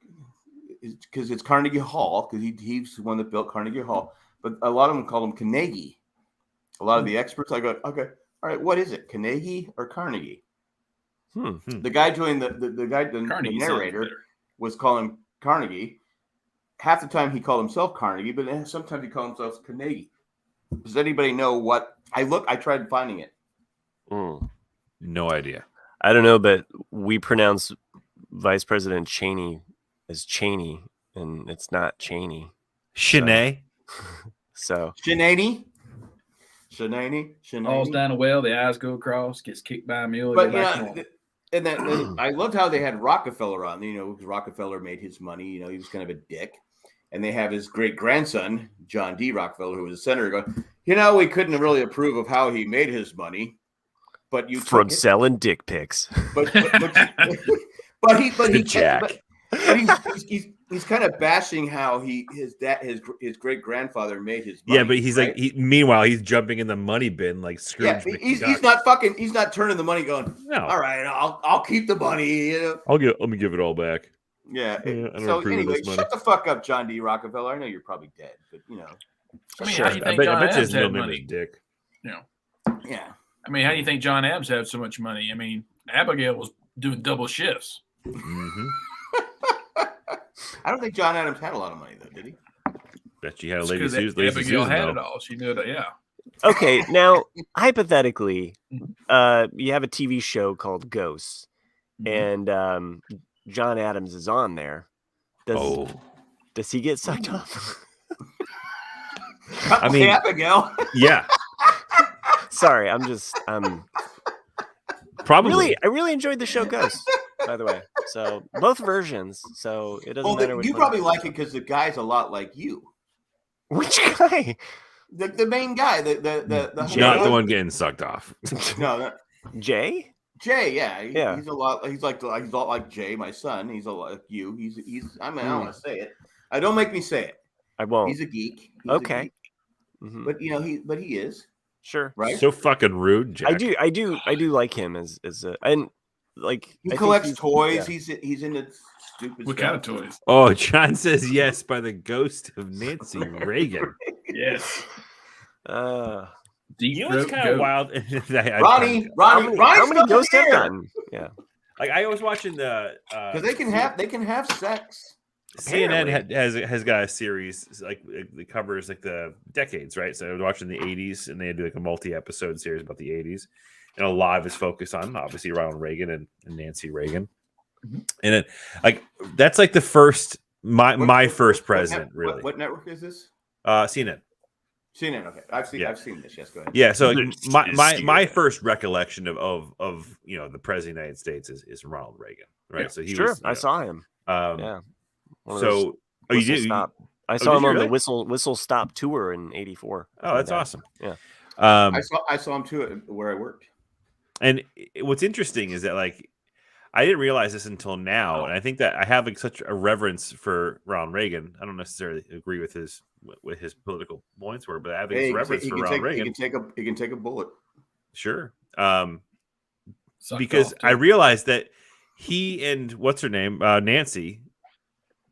Because it's Carnegie Hall, because he's the one that built Carnegie Hall, but a lot of them call him Carnegie. A lot of the experts, I go, okay. All right, what is it, Carnegie or Carnegie? The guy doing the narrator was calling Carnegie. Half the time he called himself Carnegie, but then sometimes he called himself Carnegie. Does anybody know what? I tried finding it. No idea. I don't know, but we pronounce Vice President Cheney as Cheney, and it's not Cheney. Cheney. So Cheney. Falls down a well, the eyes go across, gets kicked by a mule. But and then I loved how they had Rockefeller on. Because Rockefeller made his money. He was kind of a dick. And they have his great grandson, John D. Rockefeller, who was a senator, going, we couldn't really approve of how he made his money, but you from selling dick pics. He's kind of bashing how his great grandfather made his money. Yeah, but he's right? Meanwhile he's jumping in the money bin like Scrooge. Yeah, he's not turning the money going. No, all right, I'll keep the money. Let me give it all back. Yeah. So anyway, shut the fuck up, John D. Rockefeller. I know you're probably dead, but I mean, how do you think John Adams had money? Dick. Yeah. I mean, how do you think John Adams had so much money? I mean, Abigail was doing double shifts. Mm-hmm. I don't think John Adams had a lot of money, though, did he? Bet you had a Lady Abigail had it all. She knew that, Okay, now, hypothetically, you have a TV show called Ghosts, and John Adams is on there. Does he get sucked off? I mean, Abigail. Yeah. Sorry, probably. I really enjoyed the show Ghosts, by the way. So both versions. So it doesn't matter. You probably like it because the guy's a lot like you. Which guy? The main guy. The not the one getting sucked off. No, Jay. Jay, yeah. He's a lot. He's a lot like Jay, my son. He's a lot like you. He's. I mean, I don't want to say it. Don't make me say it. I won't. He's a geek. Okay. Mm-hmm. But he is. Sure. Right. So fucking rude, Jack. I do like him as and like he collects toys. Yeah. He's into stupid. What kind of toys? Oh, John says yes by the ghost of Nancy Reagan. Yes. You know what's kind of wild? Ronnie, how many ghosts have done? Yeah. Like I was watching the because they can have sex. CNN has got a series like it covers like the decades, right? So I was watching the 80s, and they do like a multi-episode series about the 80s, and a lot of is focused on obviously Ronald Reagan and Nancy Reagan, and it, like that's like the first my first president, really. What network is this? CNN. CNN. Okay, I've seen this. Yes, go ahead. Yeah, so like, my first recollection of the president of the United States is Ronald Reagan, right? Yeah, so he was. was. I saw him. Yeah. So you did. Stop. I saw him on the Whistle Stop tour in '84. Oh, that's awesome. Yeah. I saw him too where I worked. And what's interesting is that like I didn't realize this until now, and I think that I have like such a reverence for Ronald Reagan. I don't necessarily agree with his political points were, but I have a reverence for Ronald Reagan. He can take a bullet. Sure. Because I realized that he and what's her name, Nancy,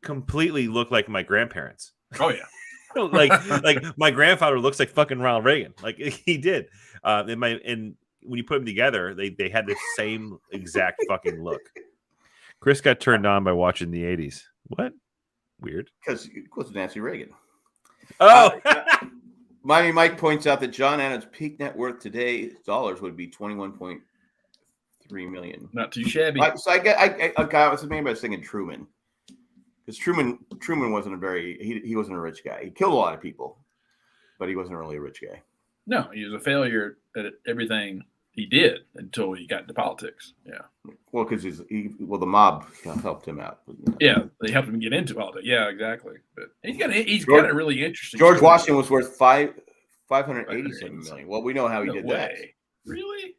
completely look like my grandparents. Oh yeah. like my grandfather looks like fucking Ronald Reagan. Like he did. And when you put them together, they had the same exact fucking look. Chris got turned on by watching the 80s. What? Weird. Because it was Nancy Reagan. Oh, Miami Mike points out that John Adams' peak net worth today dollars would be $21.3 million. Not too shabby. I was thinking about singing Truman, because Truman wasn't he wasn't a rich guy. He killed a lot of people, but he wasn't really a rich guy. No, he was a failure at everything he did until he got into politics. Yeah. Well, because the mob helped him out. Yeah, they helped him get into politics. Yeah, exactly. But he's got a really interesting. George Washington was worth $587 million. Well, we know how he did that. Really?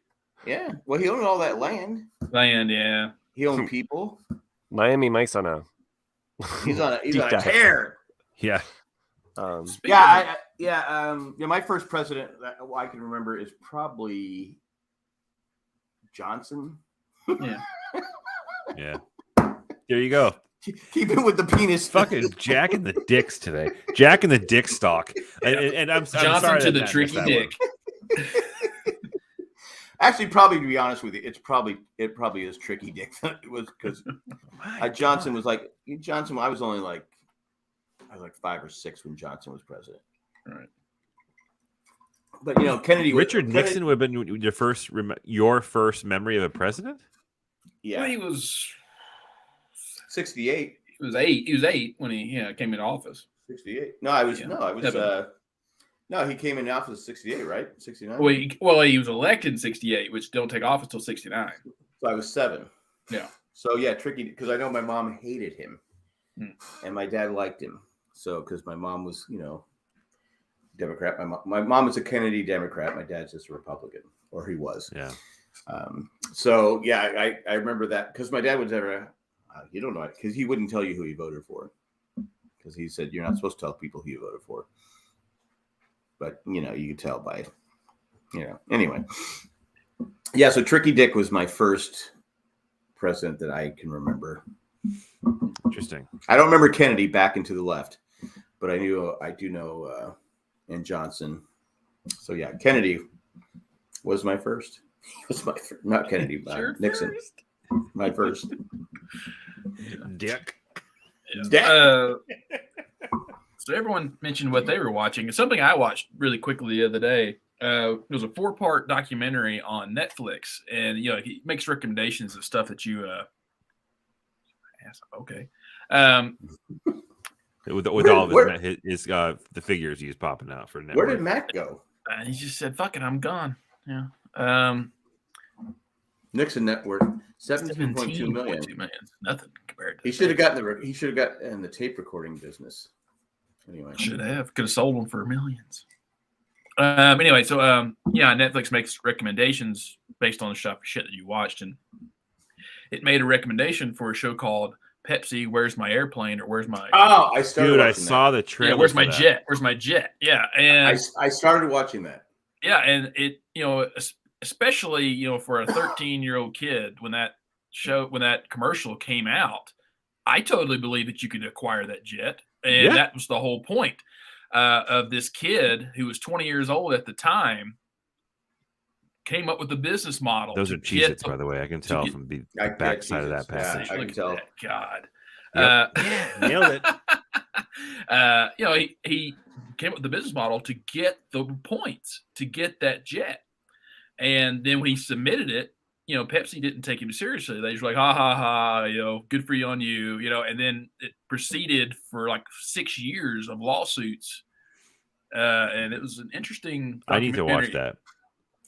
Yeah. Well, he owned all that land. Yeah. He owned people. Miami Mike's on a. He's on a tear. Yeah. My first president that I can remember is probably Johnson. Yeah. Yeah. There you go. Keep it with the penis. Fucking Jack and the Dicks today. Jack and the Dick stock. And I'm Johnson sorry to the tricky dick. Actually, probably to be honest with you, it probably is tricky dick. It was because Johnson was like Johnson. I was like 5 or 6 when Johnson was president. Right. But Kennedy. Nixon would have been your first memory of a president. Yeah, well, he was 68. He was 8. He was 8 when he came into office. 68. No, he came in office in 68, right? 69. Well, he was elected in 68, which don't take office till 69. So I was 7. Yeah. So yeah, tricky because I know my mom hated him, and my dad liked him. So because my mom was, Democrat. My mom was a Kennedy Democrat. My dad's just a Republican, or he was. Yeah. So yeah, I remember that because my dad was never. You don't know it because he wouldn't tell you who he voted for, because he said you're not supposed to tell people who you voted for. But you could tell by, Anyway, yeah. So Tricky Dick was my first president that I can remember. Interesting. I don't remember Kennedy back and to the left, but I do know, and Johnson. So yeah, Kennedy was my first. He was my first, not Kennedy, Nixon. First? My first. Dick. Yeah. So everyone mentioned what they were watching. It's something I watched really quickly the other day. It was a 4-part documentary on Netflix, and he makes recommendations of stuff that you. Okay. With all of his the figures he's popping out for Netflix. Where did Matt go? He just said, "Fuck it, I'm gone." Yeah. Nixon net worth $17.2 million. Nothing compared to. He should have got in the tape recording business. Anyway, could have sold them for millions. Anyway, so Netflix makes recommendations based on the shit that you watched, and it made a recommendation for a show called Pepsi. Where's my airplane? Or where's my? Oh, I started. Dude, I saw the trailer. Yeah, where's my jet? Where's my jet? Yeah, and I started watching that. Yeah, and it especially for a 13-year-old kid when that commercial came out, I totally believe that you could acquire that jet. And that was the whole point of this kid who was 20 years old at the time, came up with a business model. Those are Cheez-Its, by the way. I can tell from the backside of that passage. Yeah, I can tell. God. Yep. Nailed it. He came up with the business model to get the points, to get that jet. And then when he submitted it, Pepsi didn't take him seriously. They were like, ha, ha, ha, good for you on you, and then it proceeded for like 6 years of lawsuits. And it was an interesting I need to watch that.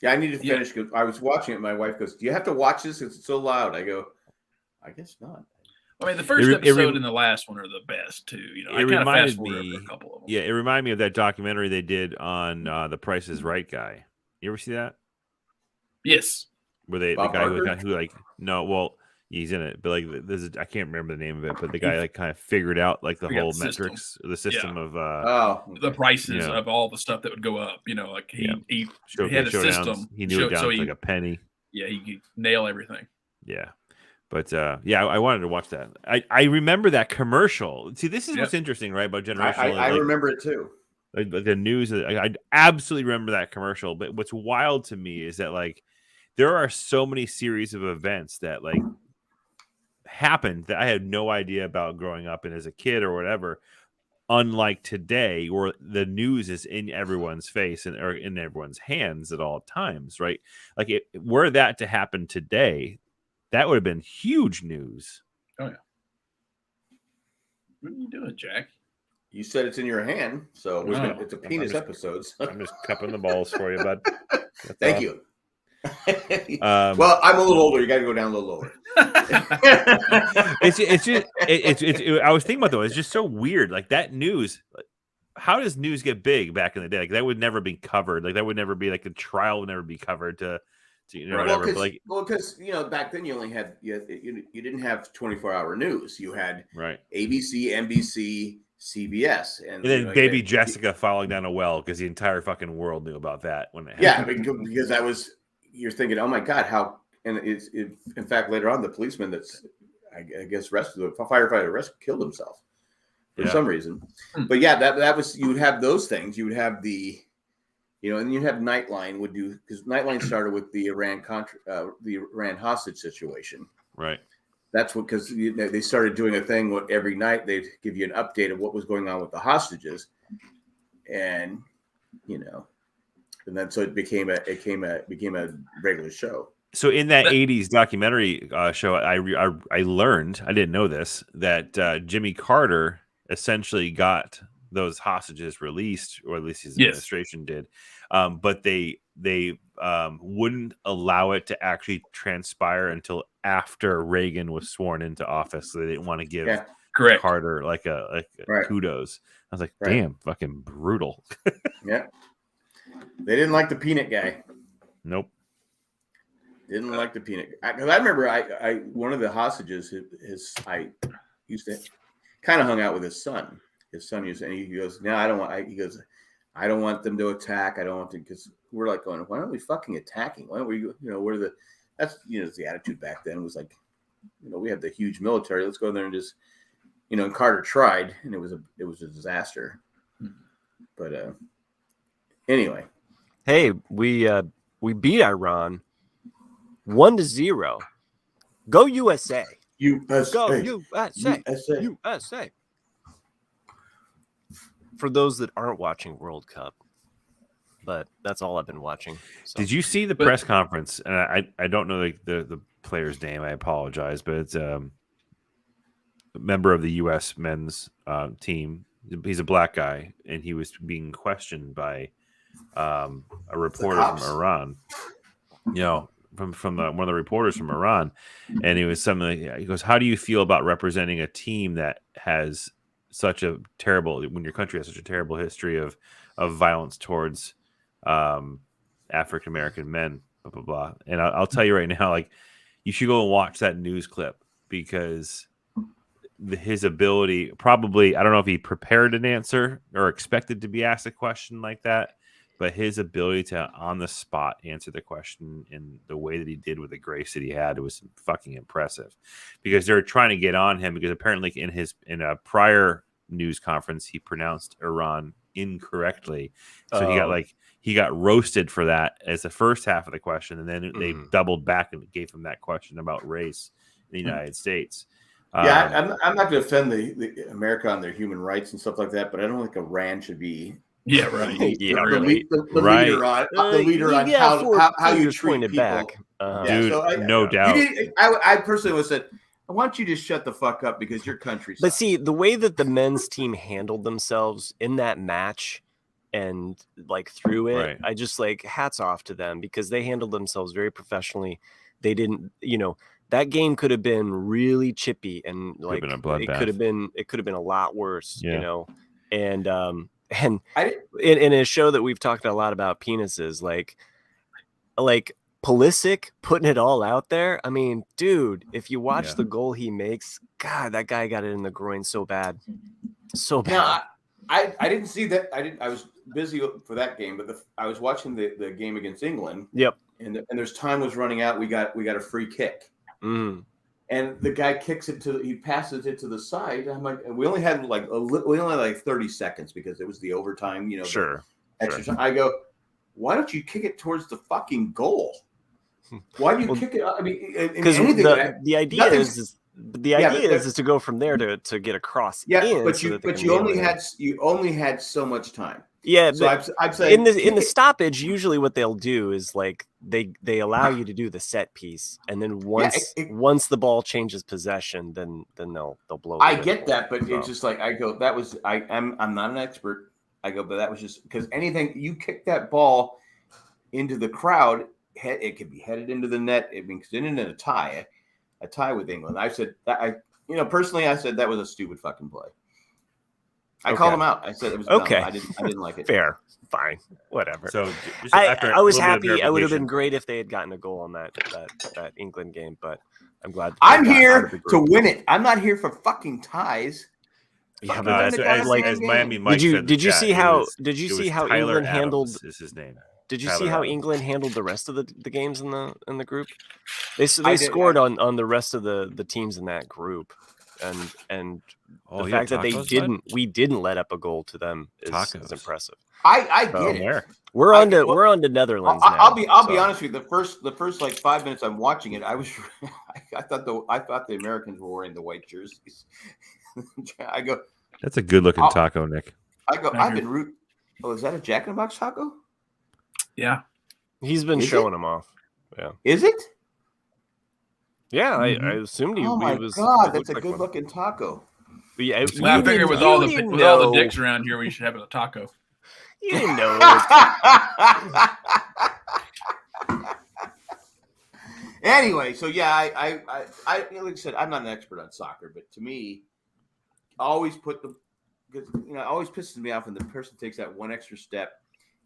Yeah, I need to finish. Cause I was watching it. My wife goes, do you have to watch this? It's so loud. I go, I guess not. I mean, the first episode and the last one are the best too. I kind of fast forward over a couple of them. Yeah, it reminded me of that documentary they did on the Price is Right guy. You ever see that? Yes. Where the guy who he's in it, but like I can't remember the name of it, but the guy like kind of figured out like the whole metrics, the system of the prices of all the stuff that would go up. Like he had a system. He knew it down to like a penny. Yeah, he could nail everything. Yeah. But I wanted to watch that. I remember that commercial. See, this is what's interesting, right? About generational. I remember it too. Like the news. I absolutely remember that commercial. But what's wild to me is that like there are so many series of events that like happened that I had no idea about growing up and as a kid or whatever. Unlike today, where the news is in everyone's face or in everyone's hands at all times, right? Like were that to happen today, that would have been huge news. Oh, yeah. What are you doing, Jack? You said it's in your hand, so it's a penis episode. I'm just cupping the balls for you, bud. Thank you. Well, I'm a little older. You got to go down a little lower. It's I was thinking about though. It's just so weird. Like that news. How does news get big back in the day? Like that would never be covered. Like that would never be like the trial would never be covered to whatever. Because back then you only had you didn't have 24-hour news. You had ABC, NBC, CBS, and then baby Jessica falling down a well because the entire fucking world knew about that when it happened. Yeah, because that was you're thinking, oh my god, how? And it's in fact later on the policeman that's I guess the firefighter killed himself for some reason. But yeah, that was you would have those things. You would have the and you have Nightline would do because Nightline started with the Iran hostage situation. Right. That's what because they started doing a thing where every night they'd give you an update of what was going on with the hostages, and and then so it became a regular show. So in that 80s documentary show, I learned, I didn't know this, that Jimmy Carter essentially got those hostages released, or at least his administration did. But they wouldn't allow it to actually transpire until after Reagan was sworn into office. So they didn't want to give Carter like a kudos. I was like, damn, fucking brutal. Yeah. They didn't like the peanut guy. Nope. Didn't like the peanut. Because I remember I one of the hostages, I used to kind of hung out with his son. His son used to, and he goes, no, I don't want. He goes, I don't want them to attack. I don't want to, because we're like going, why aren't we fucking attacking? Why don't we, that's the attitude back then was like, we had the huge military. Let's go in there and just, and Carter tried, and it was a disaster. But anyway, hey, we beat Iran 1-0. Go USA. USA. Go USA. USA. For those that aren't watching World Cup, but that's all I've been watching. So. Did you see the press conference? And I don't know the player's name. I apologize, but it's a member of the U.S. men's team. He's a black guy, and he was being questioned by a reporter from Iran. From one of the reporters from Iran, and he was something like, he goes, "How do you feel about representing a team that has such a terrible, when your country has such a terrible history of violence towards African American men, blah blah blah." And I'll tell you right now, like, you should go and watch that news clip, because his ability, probably, I don't know if he prepared an answer or expected to be asked a question like that, but his ability to on the spot answer the question in the way that he did with the grace that he had, it was fucking impressive. Because they were trying to get on him, because apparently in a prior news conference he pronounced Iran incorrectly, so he got roasted for that as the first half of the question, and then they doubled back and gave him that question about race in the United States. Yeah, I'm not going to offend the America on their human rights and stuff like that, but I don't think Iran should be. Yeah, right. The leader on how you treat people. Back. Dude, so no doubt. I personally would have said, I want you to shut the fuck up because your country sucks. But see, the way that the men's team handled themselves in that match and like through it, Right. I just like hats off to them because they handled themselves very professionally. They didn't, that game could have been really chippy and like it could have been a lot worse, and in a show that we've talked a lot about penises, like Pulisic putting it all out there. I mean, dude, if you watch the goal he makes, God, that guy got it in the groin so bad. So bad. Now, I didn't see that. I was busy for that game, but I was watching the game against England. Yep. And there's time was running out. We got a free kick. Mm. And the guy kicks it he passes it to the side. I'm like, we only had like 30 seconds because it was the overtime, Sure. Extra time. I go, why don't you kick it towards the fucking goal? Why do you kick it? I mean, because the idea is to go from there to get across. Yeah, but you only had so much time. Yeah, so I'm saying in the stoppage, usually what they'll do is like they allow you to do the set piece, and then once the ball changes possession, then they'll blow. I get that, but it's just like I go. That was I'm not an expert. I go, but that was just because anything you kick that ball into the crowd, it could be headed into the net. It means it into a tie with England. I said that personally, I said that was a stupid fucking play. I called him out. I said it was dumb. I didn't like it. Fair, fine, whatever. So I was happy. I would have been great if they had gotten a goal on that England game, but I'm glad. I'm here to win it. I'm not here for fucking ties. Yeah, but as Miami Mike said, did you see how England handled? Is his name? Did you see how England handled the rest of the games in the group? They scored on the rest of the teams in that group, and the fact that we didn't let up a goal to them is impressive. I get it. We're on to Netherlands now. I'll be honest with you. The first like 5 minutes I'm watching it, I thought the Americans were wearing the white jerseys. I go. That's a good looking taco, Nick. I go. I've been root. Oh, is that a Jack in the Box taco? Yeah, he's been showing them off. Yeah, is it? Yeah, I assumed he. Oh my god, that's a good looking taco. But yeah, I figured with all the dicks around here, we should have a taco. You didn't know. Anyway, so yeah, I like I said, I'm not an expert on soccer, but to me, I always it always pisses me off when the person takes that one extra step.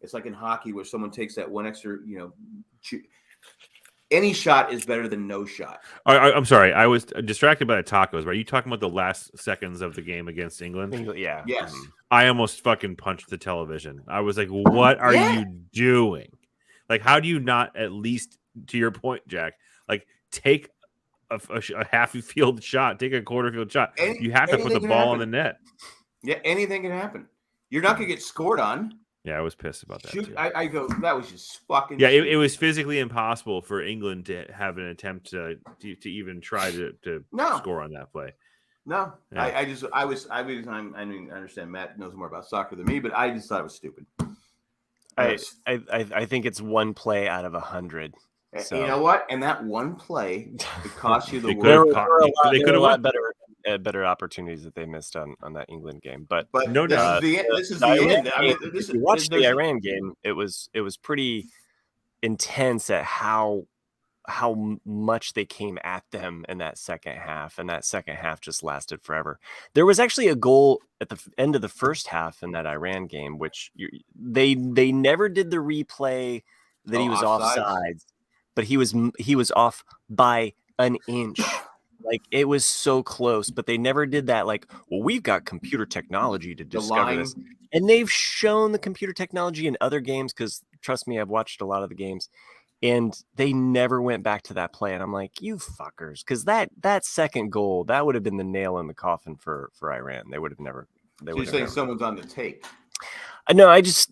It's like in hockey where someone takes that one extra, any shot is better than no shot. I'm sorry. I was distracted by the tacos. Are you talking about the last seconds of the game against England? Yeah. Yes. I almost fucking punched the television. I was like, what are you doing? Like, how do you not at least, to your point, Jack, like take a half field shot, take a quarter field shot. You have to put the ball on the net. Yeah, anything can happen. You're not going to get scored on. Yeah, I was pissed about that. Too. I go, that was just fucking. Yeah, it was physically impossible for England to have an attempt to even try to score on that play. No, yeah. I understand Matt knows more about soccer than me, but I just thought it was stupid. I think it's one play out of 100. So. You know what? And that one play it cost you the world. They could have a lot better opportunities that they missed on that England game, but no doubt. This is the end. I mean, if you watch the Iran game, it was pretty intense at how much they came at them in that second half, and that second half just lasted forever. There was actually a goal at the end of the first half in that Iran game, which they never did the replay that he was offsides. But he was off by an inch. Like, it was so close, but they never did that. Like, well, we've got computer technology to discover this. And they've shown the computer technology in other games because, trust me, I've watched a lot of the games. And they never went back to that play. And I'm like, you fuckers. Because that second goal, that would have been the nail in the coffin for Iran. They would have never. So you're saying someone's on the take? No, I just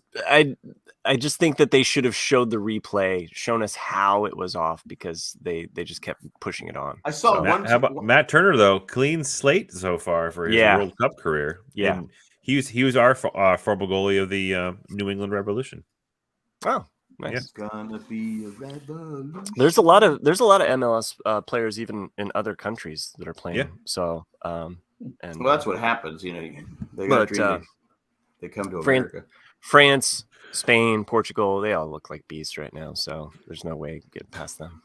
think that they should have showed the replay, shown us how it was off, because they just kept pushing it on. I saw one. How about Matt Turner though? Clean slate so far for his World Cup career. Yeah, and he was our former goalie of the New England Revolution. Oh, nice. It's gonna be a revolution. There's a lot of MLS players even in other countries that are playing. Yeah. So, well, that's what happens. You know, they got a dream. They come to America. France, Spain, Portugal, they all look like beasts right now. So there's no way getting past them.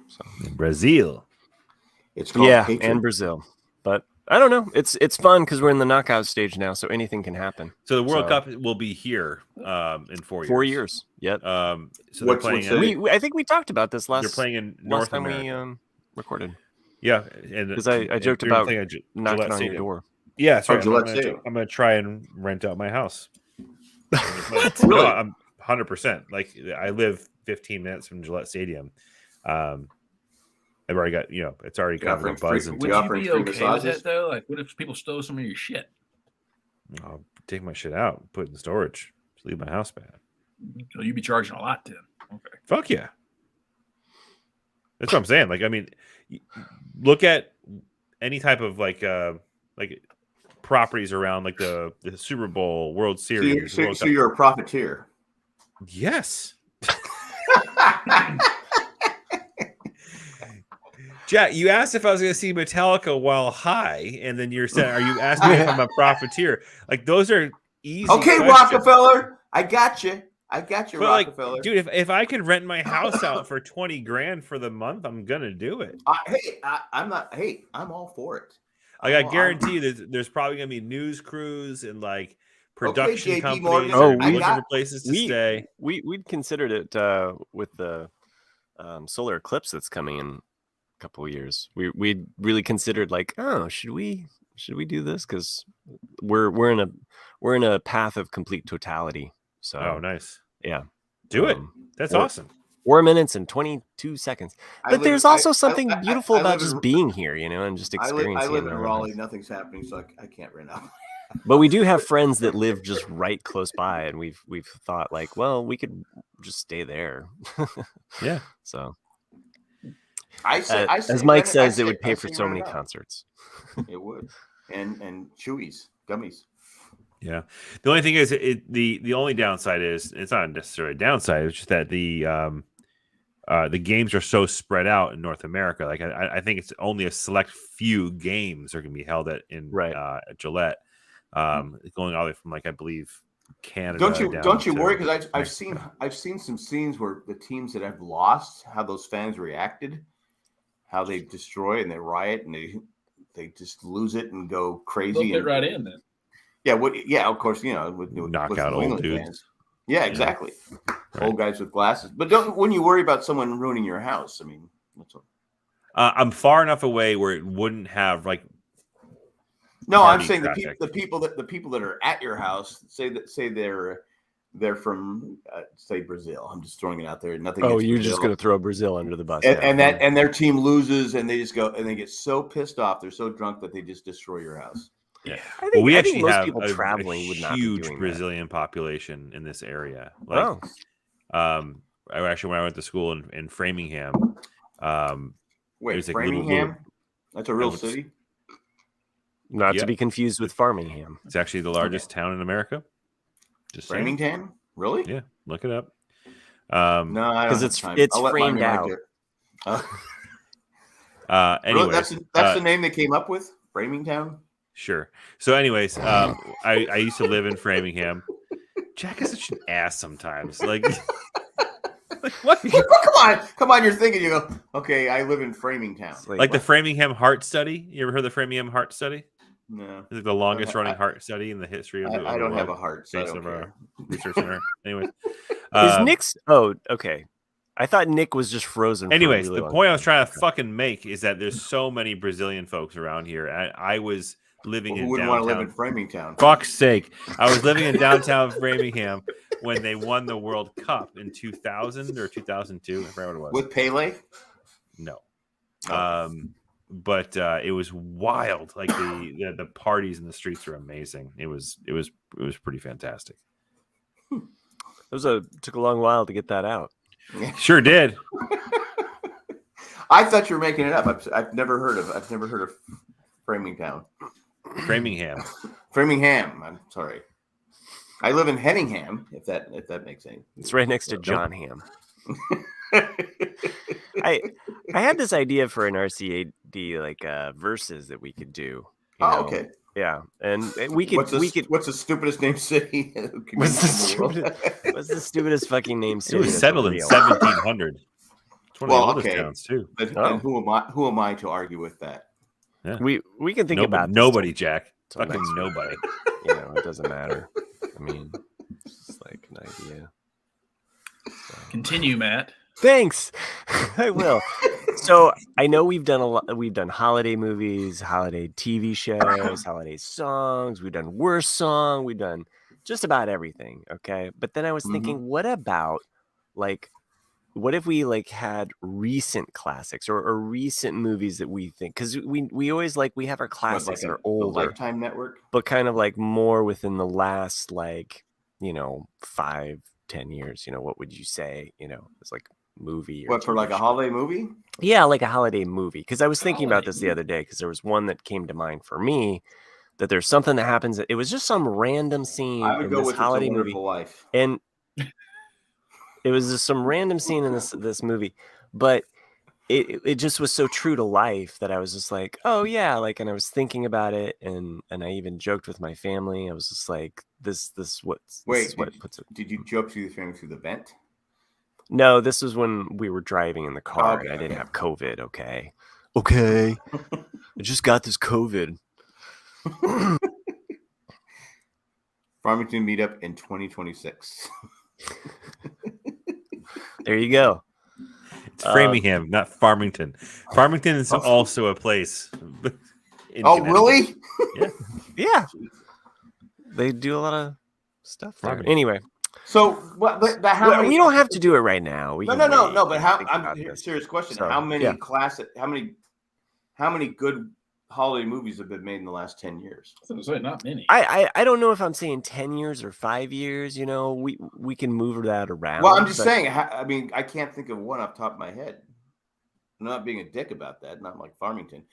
So Brazil. It's called hatred. And Brazil. But I don't know. It's fun because we're in the knockout stage now, so anything can happen. So the World Cup will be here in 4 years. 4 years. Yep. So they're playing. I think we talked about this last. They're playing in North America. Time we recorded. Yeah, because I joked about knocking on your door. Yeah, that's right. I'm going to try and rent out my house. Really? No, I'm 100%. Like I live 15 minutes from Gillette Stadium. I've already got, it's already kind of a buzz. Would you be okay with that though? Like, what if people stole some of your shit? I'll take my shit out, put it in storage, just leave my house back. So you'd be charging a lot then. Okay. Fuck yeah. That's what I'm saying. Like, I mean, look at any type of like properties around like the Super Bowl, World Series. So you're a profiteer. Yes. Jack, you asked if I was going to see Metallica while high, and then you're saying, "Are you asking me if I'm a profiteer?" Like those are easy. Okay, questions. Rockefeller, I got you. Rockefeller. Like, dude, if I could rent my house out for $20,000 for the month, I'm gonna do it. I'm all for it. Like, I guarantee you, there's probably gonna be news crews and like production companies looking for places to stay. We'd considered it with the solar eclipse that's coming in a couple of years. We really considered like, oh, should we do this, because we're in a path of complete totality. So nice. Yeah, do it. That's awesome. 4 minutes and 22 seconds. But there's also something beautiful about just being here, and just experiencing it. I live in Raleigh. Nothing's happening, so I can't rent out. But we do have friends that live just right close by, and we've thought like, well, we could just stay there. Yeah. So I say, as Mike says, it would pay for so many concerts. It would, and chewies, gummies. Yeah. The only thing is, the only downside is, it's not necessarily a downside. It's just that the games are so spread out in North America. Like I think it's only a select few games are going to be held at Gillette. Going all the way from, like, I believe Canada. Don't you worry, because I've seen some scenes where the teams that have lost, how those fans reacted, how they destroy and they riot and they just lose it and go crazy. Get right in then. Yeah, of course, with knock out old dudes. Fans. Yeah, exactly. Yeah. Right. Old guys with glasses. But wouldn't you worry about someone ruining your house? I mean, that's what... I'm far enough away where it wouldn't have like. No, I'm saying the people that are at your house say they're from say Brazil. I'm just throwing it out there. Nothing. Oh, you're just going to throw Brazil under the bus, and their team loses, and they just go and they get so pissed off, they're so drunk that they just destroy your house. Yeah, we actually most have people traveling a would not be huge doing Brazilian population in this area. Like, I actually, when I went to school in Framingham, wait, Framingham? That's a real city. Not to be confused with Farmingham. It's actually the largest town in America. Just Framingham? Really? Yeah, look it up. No, because it's framed out. Anyway, really? That's the name they came up with, Framingham. Sure. So, anyways, I used to live in Framingham. Jack is such an ass sometimes. Like what? Come on! You're thinking. You go, okay. I live in Framingham. Like the Framingham Heart Study. You ever heard of the Framingham Heart Study? No. It's like the longest running heart study in the history of the I don't have a heart, so I don't care. Research center. Anyways, is Nick's? Oh, okay. I thought Nick was just frozen. Anyways, the point I was trying to fucking make is that there's so many Brazilian folks around here. I was living in downtown. Who wouldn't want to live in Framingham? Fuck's sake! I was living in downtown Framingham when they won the World Cup in 2000 or 2002. I forgot what it was. With Pele? No. But it was wild. Like the parties in the streets were amazing. It was pretty fantastic. Took a long while to get that out. Sure did. I thought you were making it up. I've never heard of Framingham. Framingham. Framingham. I'm sorry. I live in Henningham. If that makes sense. It's right next to John Ham. I had this idea for an RCAD like verses that we could do. Okay. Yeah, and we could. What's the stupidest named city? What's the stupidest fucking name city? It was settled in 1700. It's one of the oldest towns too. And who am I to argue with that? Yeah. We can think about nobody, Jack. Fucking nobody. It doesn't matter. I mean, it's just like an idea. So. Continue, Matt. Thanks. I will. So I know we've done a lot. We've done holiday movies, holiday TV shows, holiday songs. We've done worst song. We've done just about everything. Okay, but then I was thinking, what about what if we had recent classics or recent movies that we think, because we always we have our classics that are older, Lifetime Network, but kind of more within the last 5-10 years. What would you say? It's movie or for a holiday movie? Yeah, like a holiday movie. Because I was thinking about this the other day, because there was one that came to mind for me, that there's something that happens. It was just some random scene in this holiday movie, and it was just some random scene in this movie, but it just was so true to life that I was just like, oh yeah, and I was thinking about it, and I even joked with my family. I was just like, this what puts it. Did you joke to your family through the vent? No, this was when we were driving in the car and I didn't have COVID. Okay. I just got this COVID. Farmington meetup in 2026. There you go. It's Framingham, not Farmington. Farmington is also a place. Really? Yeah. Yeah. They do a lot of stuff there. Anyway. So, but how many? We don't have to do it right now. No. But serious question. So, how many how many good holiday movies have been made in the last 10 years? I was saying, not many. I don't know if I'm saying 10 years or 5 years. We can move that around. Well, I'm just saying. I mean, I can't think of one off the top of my head. I'm not being a dick about that. Not like Farmington.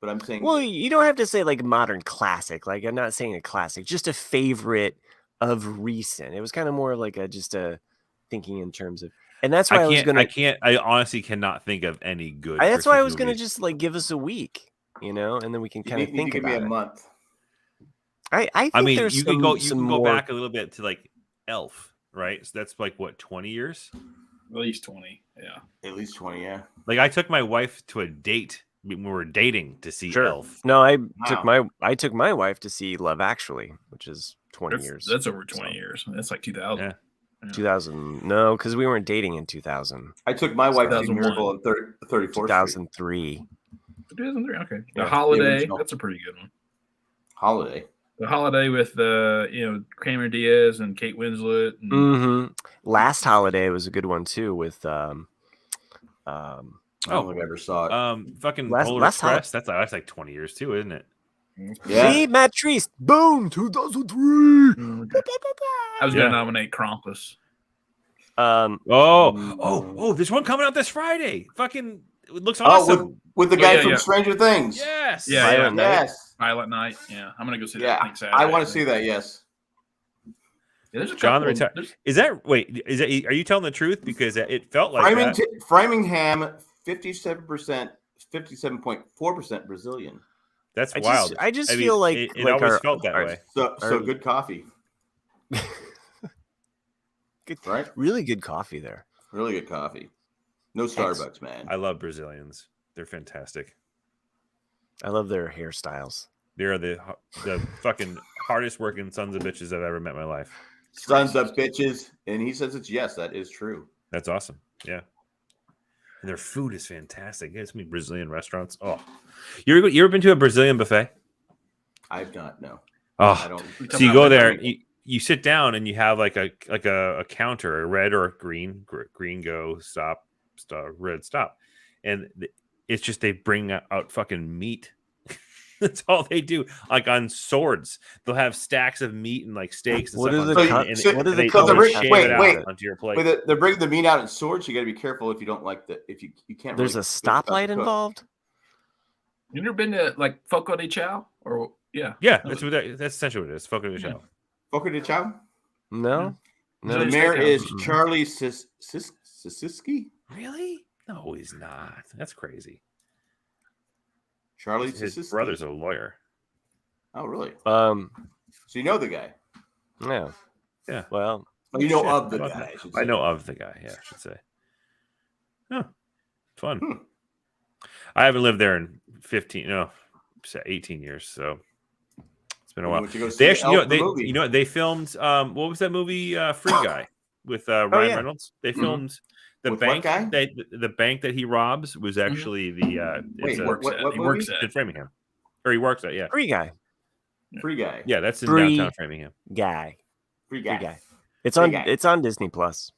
But I'm saying. Well, you don't have to say modern classic. I'm not saying a classic. Just a favorite of recent. It was kind of more just a thinking in terms of, and that's why I honestly cannot think of any good. That's why I was gonna just give us a week, and then we can kind of think about it. Give me a month. I mean, you can go back a little bit to Elf, right? So that's 20 years? At least 20, yeah. At least 20, yeah. I took my wife to a date when we were dating to see Elf. No, I took my wife to see Love Actually, which is 20 years. That's over 20 years. That's 2000. Yeah. 2000. No, because we weren't dating in 2000. I took my wife to see Miracle on 34th 2003. 2003. Okay. The Holiday. That's a pretty good one. Holiday. The Holiday with Cameron Diaz and Kate Winslet. And... Last Holiday was a good one too with I don't think I ever saw it. Fucking Polar Express. That's 20 years too, isn't it? Yeah. See, Matt Treese. Boom, 2003. I was gonna nominate Krampus. There's one coming out this Friday. Fucking, it looks awesome. With the guy from Stranger Things. Yes. Violent Night. Yeah, I'm gonna go see that. Yeah, I want to see that. Yes. Yeah, there's a John Is that? Are you telling the truth? Because it felt like Framingham, 57.4% Brazilian. That's wild. I just feel like it always felt that way. So good coffee. Good, right? Really good coffee there. Really good coffee. No Starbucks, man. I love Brazilians. They're fantastic. I love their hairstyles. They're the fucking hardest working sons of bitches I've ever met in my life. Sons of bitches, and he says it's yes, that is true. That's awesome. Yeah. And their food is fantastic. It's me Brazilian restaurants. Oh, you ever been to a Brazilian buffet? I've not. No. Oh, I don't. So you go there, you sit down, and you have like a counter, a red or a green go, stop, red stop, and it's just they bring out fucking meat That's all they do. Like on swords, they'll have stacks of meat and like steaks and What stuff. is They wait, onto your plate. They're bringing the meat out in swords. You got to be careful if you don't like if you can't. There's a stoplight involved. You never been to like Foco de Chao or yeah, that's essentially what it is. Foco de Chao. Foco de Chao. No. The mayor is Charlie Sisiski. Really? No, he's not. That's crazy. Charlie his brother's a lawyer. Oh, really? So you know the guy? Yeah. Yeah. Well, you know of the guy. I know of the guy. Yeah, I should say. Huh. Fun. I haven't lived there in 18 years, so it's been a while. They actually, they filmed. What was that movie? Free Guy with Ryan Reynolds. They filmed. The bank the bank that he robs was actually the he works at in Framingham, or he works at Free Guy. Yeah, that's in downtown Framingham. Free guy. It's on Disney Plus.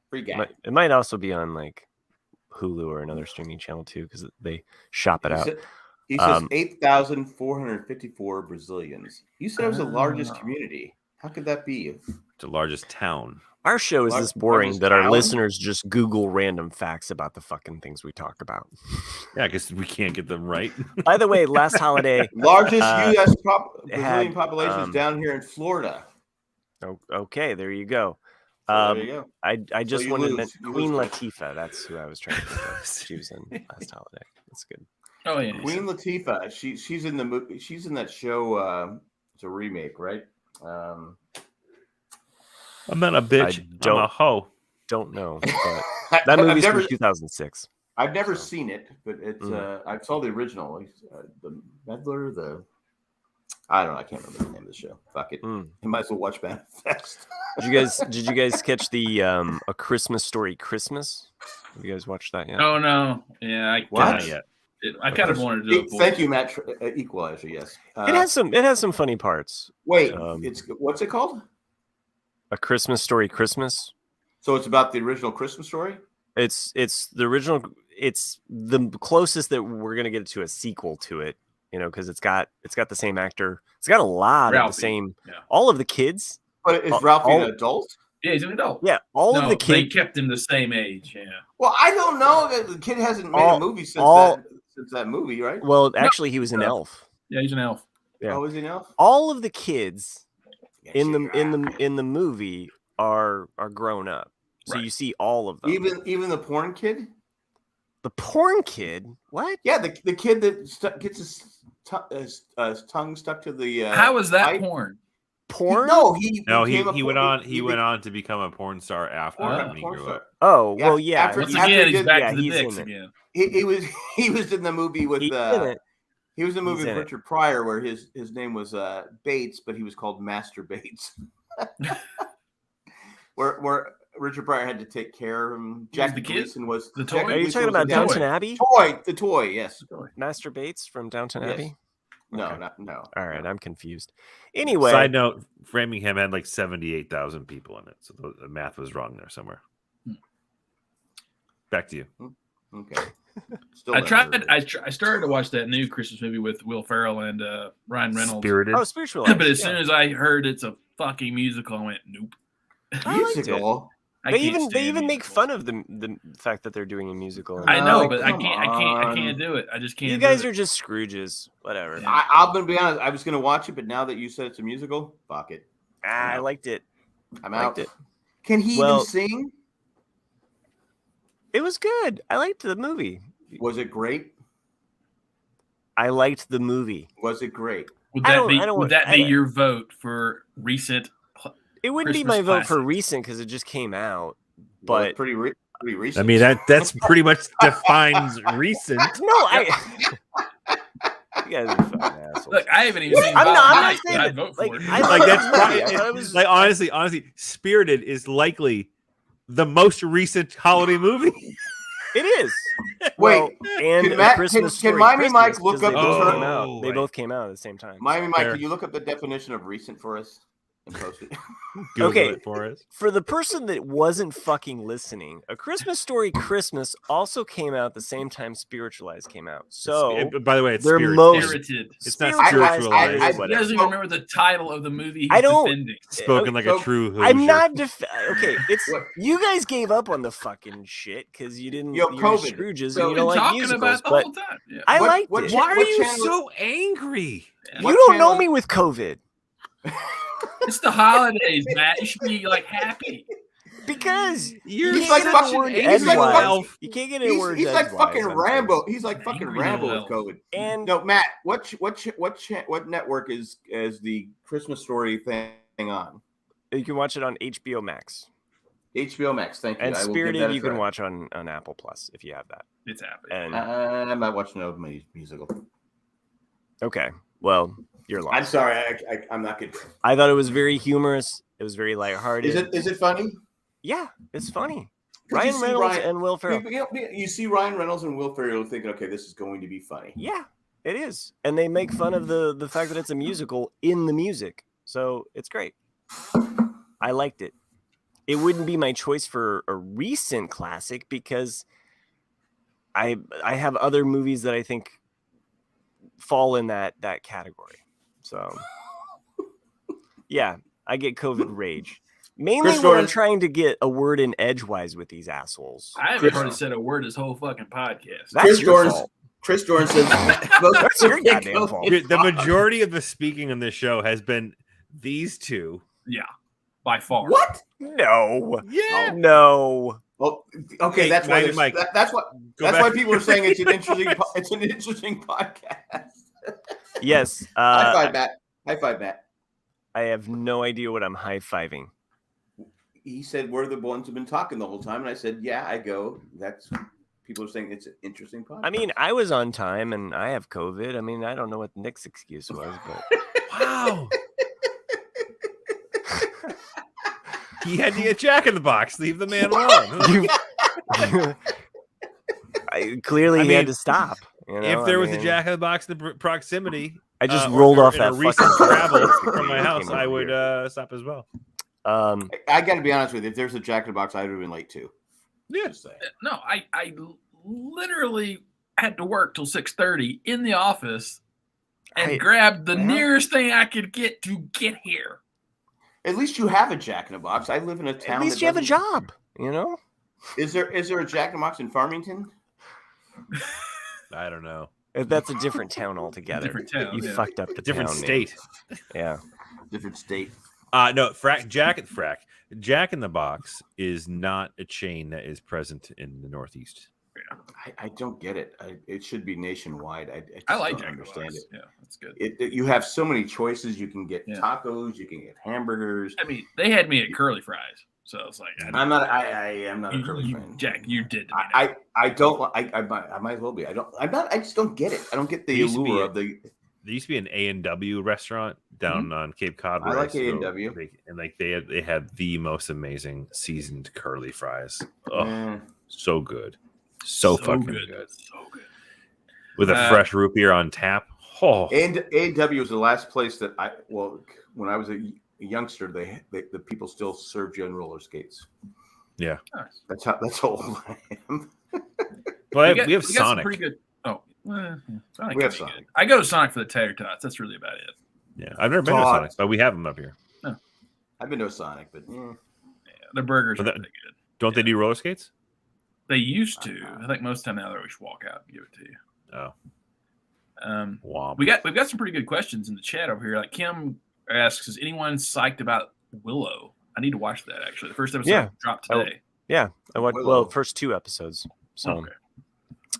Free Guy. It might also be on like Hulu or another streaming channel too, because they shop it out. He says 8,454 Brazilians. You said it was the largest community. How could that be? It's the largest town. Our show is this boring that our listeners just Google random facts about the fucking things we talk about. Yeah, because we can't get them right. By the way, last holiday, largest U.S. Brazilian population is down here in Florida. Okay, there you go. There you go. I just wanted to mention Queen Latifah. That's who I was trying to think of. She was in last holiday. That's good. Oh yeah, Queen Latifah. She's in the movie. She's in that show. It's a remake, right? I'm not a bitch. I'm a hoe. Don't know. But that movie's from 2006. I've never seen it, but it's. I saw the original. The Meddler. I don't know. I can't remember the name of the show. Fuck it. You might as well watch Manifest. Did you guys catch the A Christmas Story Christmas? Have you guys watched that yet? Oh no. Yeah. What? Yet. I kind of wanted to do it. Thank you, Matt. Equalizer. Yes. It has some funny parts. Wait. What's it called? A Christmas Story Christmas. So it's about the original Christmas story? It's the original. It's the closest that we're gonna get to a sequel to it, because it's got the same actor. It's got a lot of the same. Yeah. All of the kids. But is Ralphie an adult? Yeah, he's an adult. Yeah, all of the kids. They kept him the same age. Yeah. Well, I don't know. The kid hasn't made a movie since that movie, right? Well, actually, he was an elf. Yeah, he's an elf. Yeah. Oh, is he an elf? All of the kids in the movie are grown up, so you see all of them. Even the porn kid. The porn kid? What? Yeah, the kid that gets his tongue stuck to the. How is that pipe. Porn? Porn? No, he went on to become a porn star after when he grew up. Oh well, yeah. Once again, he's back to the dicks again. He was in the movie with. He was in the movie with Richard Pryor where his name was Bates, but he was called Master Bates. where Richard Pryor had to take care of him. Jackie Gleason was the toy. Are you talking about Downton Abbey? The toy, yes. Master Bates from Downton Abbey? No, okay. No. All right, I'm confused. Anyway. Side note, Framingham had like 78,000 people in it, so the math was wrong there somewhere. Back to you. Okay. I started to watch that new Christmas movie with Will Ferrell and Ryan Reynolds. Spirited. Oh, Spiritualized. But as soon as I heard it's a fucking musical, I went, nope. Musical? They even make fun of the fact that they're doing a musical. I know, but I can't do it. I just can't. You guys are just Scrooges. Whatever. Yeah. I'm gonna be honest. I was gonna watch it, but now that you said it's a musical, fuck it. I liked it. I'm out. Can he even sing? It was good. I liked the movie. Was it great? I liked the movie. Was it great? Would that be your vote for recent? It wouldn't be my vote for recent because it just came out, but pretty recent. I mean that's pretty much defines recent. No, you guys are fucking assholes. Look, I haven't even seen. I'm not saying I'd vote for it. That's like honestly, Spirited is likely the most recent holiday movie. It is. Wait, and can Miami Mike look up? They both came out at the same time. Miami Mike, can you look up the definition of recent for us? and post it. Okay. It for us. For the person that wasn't fucking listening, A Christmas Story Christmas also came out the same time Spiritualized came out. So, by the way, it's they're Spirited. It's not Spiritualized. spiritualized. He doesn't even remember the title of the movie he's I don't- defending. Spoken like a true Hoosier. I'm not okay. It's you guys gave up on the fucking shit because you didn't. Yo, you're COVID. Scrooges So and you don't like talking musicals. about the But whole time. Yeah. I liked what it. cha- Why are what you channel- so angry? You What don't know channel- me with COVID It's the holidays, Matt. You should be like happy. because You're He's like get fucking- a word he's like edgewise. fucking- You can't get a word He's like edgewise fucking on Rambo. things. He's like fucking Angry Rambo little with COVID. And No, Matt, what network is the Christmas Story thing on? you can watch it on HBO Max. HBO Max. Thank you. And I will give Spirited that a you can try. watch on Apple Plus if you have that. It's happening. And I'm not watching no musical. okay, well, you're lost. I'm sorry. I'm not good. I thought it was very humorous. It was very lighthearted. Is it funny? Yeah, it's funny. 'Cause you Ryan see Reynolds and Will Ferrell. You see Ryan Reynolds and Will Ferrell thinking, okay, this is going to be funny. Yeah, it is. And they make fun of the fact that it's a musical in the music. So it's great. I liked it. It wouldn't be my choice for a recent classic because I have other movies that I think fall in that category. So yeah, I get COVID rage. Mainly Chris when I'm Dorn- trying to get a word in edgewise with these assholes. I haven't hardly said a word this whole fucking podcast. That's your fault. Chris Dorn says That's your goddamn fault. Dude, the majority of the speaking on this show has been these two. Yeah, by far. What? No. Yeah. No. Well, okay, Okay, that's why. Mike, That's what. go That's back. why people are saying it's an interesting. It's an interesting podcast. Yes. High five, Matt. High five, Matt. I have no idea what I'm high-fiving. He said we're the ones who've been talking the whole time, and I said, yeah, I go. That's people are saying it's an interesting podcast. I mean, I was on time and I have COVID. I mean, I don't know what Nick's excuse was, but Wow. He had to get Jack in the Box. Leave the man alone. clearly I he had mean, to stop. You know? If there was I a mean, Jack in the Box in the proximity, I just or- rolled or off in that a recent fucking travel before from my you house, came I over would here. stop as well. I got to be honest with you. If there's a Jack in the Box, I would have been late too. Yeah. Just saying. No, I literally had to work till 6:30 in the office and grabbed the nearest thing I could get to get here. At least you have a Jack in the Box. I live in a town. At least you have a job, you know? Is there a Jack in the Box in Farmington? I don't know. That's a different town altogether. Different town, You yeah. fucked up the Different town name. state. Yeah. Different state. No, Jack in the Box is not a chain that is present in the Northeast. I don't get it. It should be nationwide. I just I like don't Jack in the understand Box. it. Yeah, that's good. You have so many choices. You can get Yeah. tacos. You can get hamburgers. I mean, they had me at curly fries, so it's like I'm not. I am not a curly fan. Jack, you did to me. now. I don't. I might as well be. I'm not. I just don't get it. I don't get the There used to be allure a- of the. There used to be an A&W restaurant down on Cape Cod. I where like used to go, A&W. and like they had the most amazing seasoned curly fries. Oh, Eh. so good, so fucking good. So good. With a fresh root beer on tap. Oh, And A&W was the last place that when I was a youngster, the people still served you on roller skates. yeah. Nice. That's how old I am. But we have got some Sonic. pretty good. Oh, Sonic We have can be Sonic. good. I go to Sonic for the tater tots. That's really about it. Yeah, I've never been to Todd. Sonic, but we have them up here. I've been to a Sonic, but Yeah, the burgers But are that- really good. Don't they do roller skates? They used to. I think most of the time now they always walk out and give it to you. Oh, womp. We've got some pretty good questions in the chat over here. Like Kim asks, is anyone psyched about Willow? I need to watch that actually. The first episode dropped today. Yeah. I watched Willow. first 2 episodes. So Okay,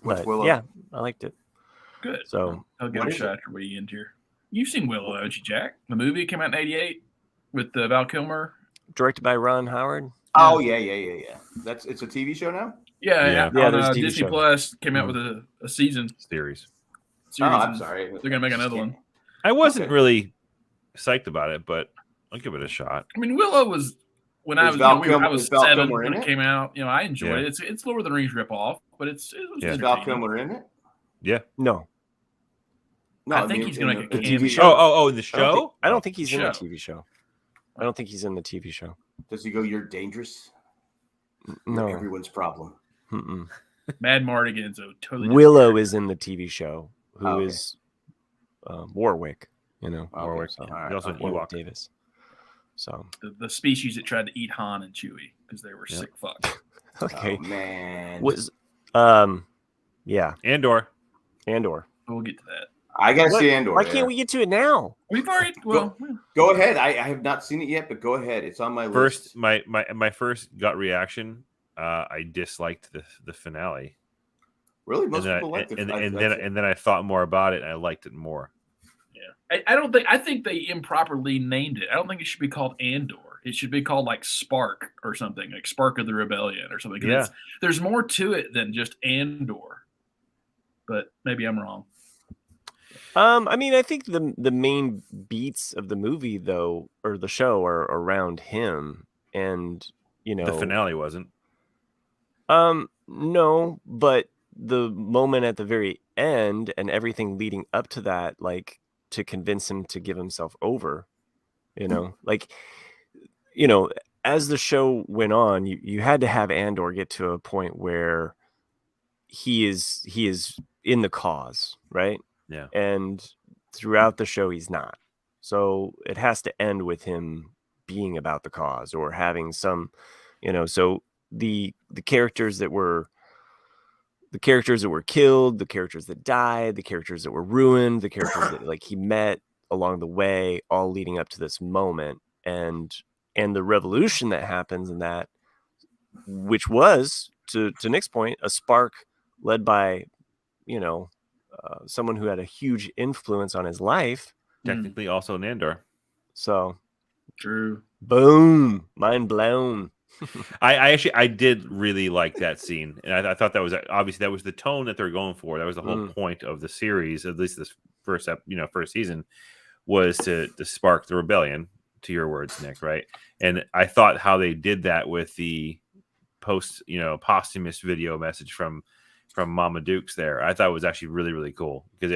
What's but, Willow? yeah, I liked it. good. So I'll give what it a is shot after we end here. You've seen Willow, haven't you, Jack? The movie came out in '88 with Val Kilmer. directed by Ron Howard. oh yeah. It's a TV show now. Yeah. Yeah, On there's a TV Disney show. Plus came out with a season. Series. Oh, I'm and sorry. They're gonna make another one. I wasn't Okay. really psyched about it, but I'll give it a shot. I mean, Willow was when I Is was Val I Kilmer- was is Val 7 Kilmer when in it it? came out. I enjoyed Yeah. it. It's Lord of the Rings ripoff, but it was Yeah. Is Val entertaining. Kilmer in it? Yeah. No. No, I think he's gonna in make the a TV cameo. show. Oh, in the I don't think, show? I don't think he's in a Show. TV show. I don't think he's in the TV show. Does he go, "You're dangerous"? No. You're everyone's problem. Mm-mm. Mad Mardigan's a totally. Willow is in the TV show. Who is Warwick? You know, Warwick. So, He's also an Ewok. Davis. So the species that tried to eat Han and Chewie because they were sick fucks. Okay. Oh, man. Was yeah. Andor. We'll get to that. I gotta see Andor. Why can't we get to it now? We've already go ahead. I have not seen it yet, but go ahead. It's on my list. My first gut reaction. I disliked the finale. Really, most people liked it. And then I thought more about it, and I liked it more. Yeah, I think they improperly named it. I don't think it should be called Andor. It should be called like Spark or something, like Spark of the Rebellion or something. Yeah. There's more to it than just Andor. But maybe I'm wrong. I mean, I think the main beats of the movie, though, or the show, are around him, and the finale wasn't. No, but the moment at the very end and everything leading up to that, like to convince him to give himself over, as the show went on, you had to have Andor get to a point where he is in the cause, right? Yeah. And throughout the show, he's not. So it has to end with him being about the cause or having some, so the characters that were killed, the characters that died, the characters that were ruined, the characters that like he met along the way, all leading up to this moment, and the revolution that happens in that, which was to Nick's point, a spark led by, someone who had a huge influence on his life. Technically also an Andor. So true. Boom. Mind blown. I did really like that scene, and I thought that was obviously that was the tone that they're going for. That was the whole point of the series, at least this first season, was to spark the rebellion. To your words, Nick, right? And I thought how they did that with the posthumous video message from Mama Dukes there, I thought was actually really, really cool because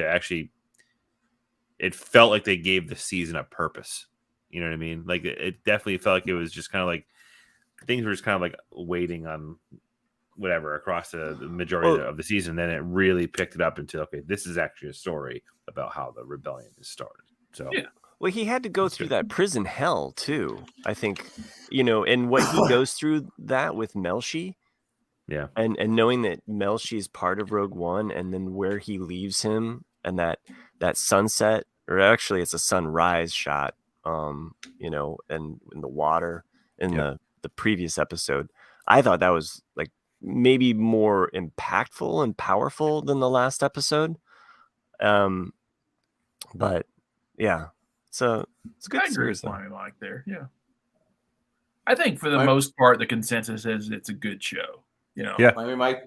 it felt like they gave the season a purpose. You know what I mean? Like it definitely felt like it was just kind of like things were just kind of like waiting on whatever across the majority of the season. Then it really picked it up into, okay, this is actually a story about how the rebellion is started. So yeah. Well, he had to go through that prison hell too, I think, and what he goes through that with Melshi. Yeah. And knowing that Melshi is part of Rogue One, and then where he leaves him, and that sunset, or actually it's a sunrise shot, and in the water in the previous episode, I thought that was like maybe more impactful and powerful than the last episode. But yeah, it's a good series. Like there, yeah. I think for the most part, the consensus is it's a good show. Yeah. Mike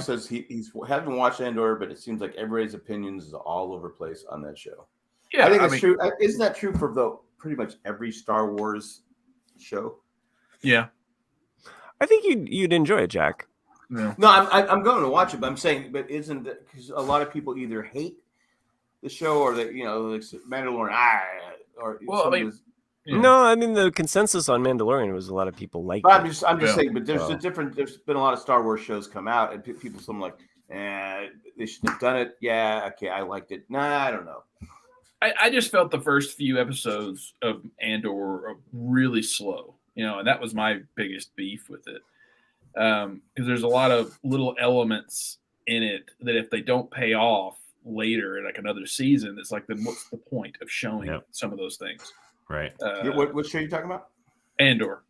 says he's haven't watched Andor, but it seems like everybody's opinions is all over the place on that show. Yeah, I think it's true. Isn't that true for pretty much every Star Wars show? Yeah, I think you'd enjoy it, Jack. Yeah. No, I'm going to watch it, but I'm saying, but isn't that because a lot of people either hate the show or that like Mandalorian, or No, I mean the consensus on Mandalorian was a lot of people like. I'm just saying, but there's there's been a lot of Star Wars shows come out, and people some like, they shouldn't have done it. Yeah, okay, I liked it. Nah, I don't know. I just felt the first few episodes of Andor are really slow, and that was my biggest beef with it, because there's a lot of little elements in it that if they don't pay off later in like another season, it's like what's the point of showing some of those things? Right. What show are you talking about? Andor.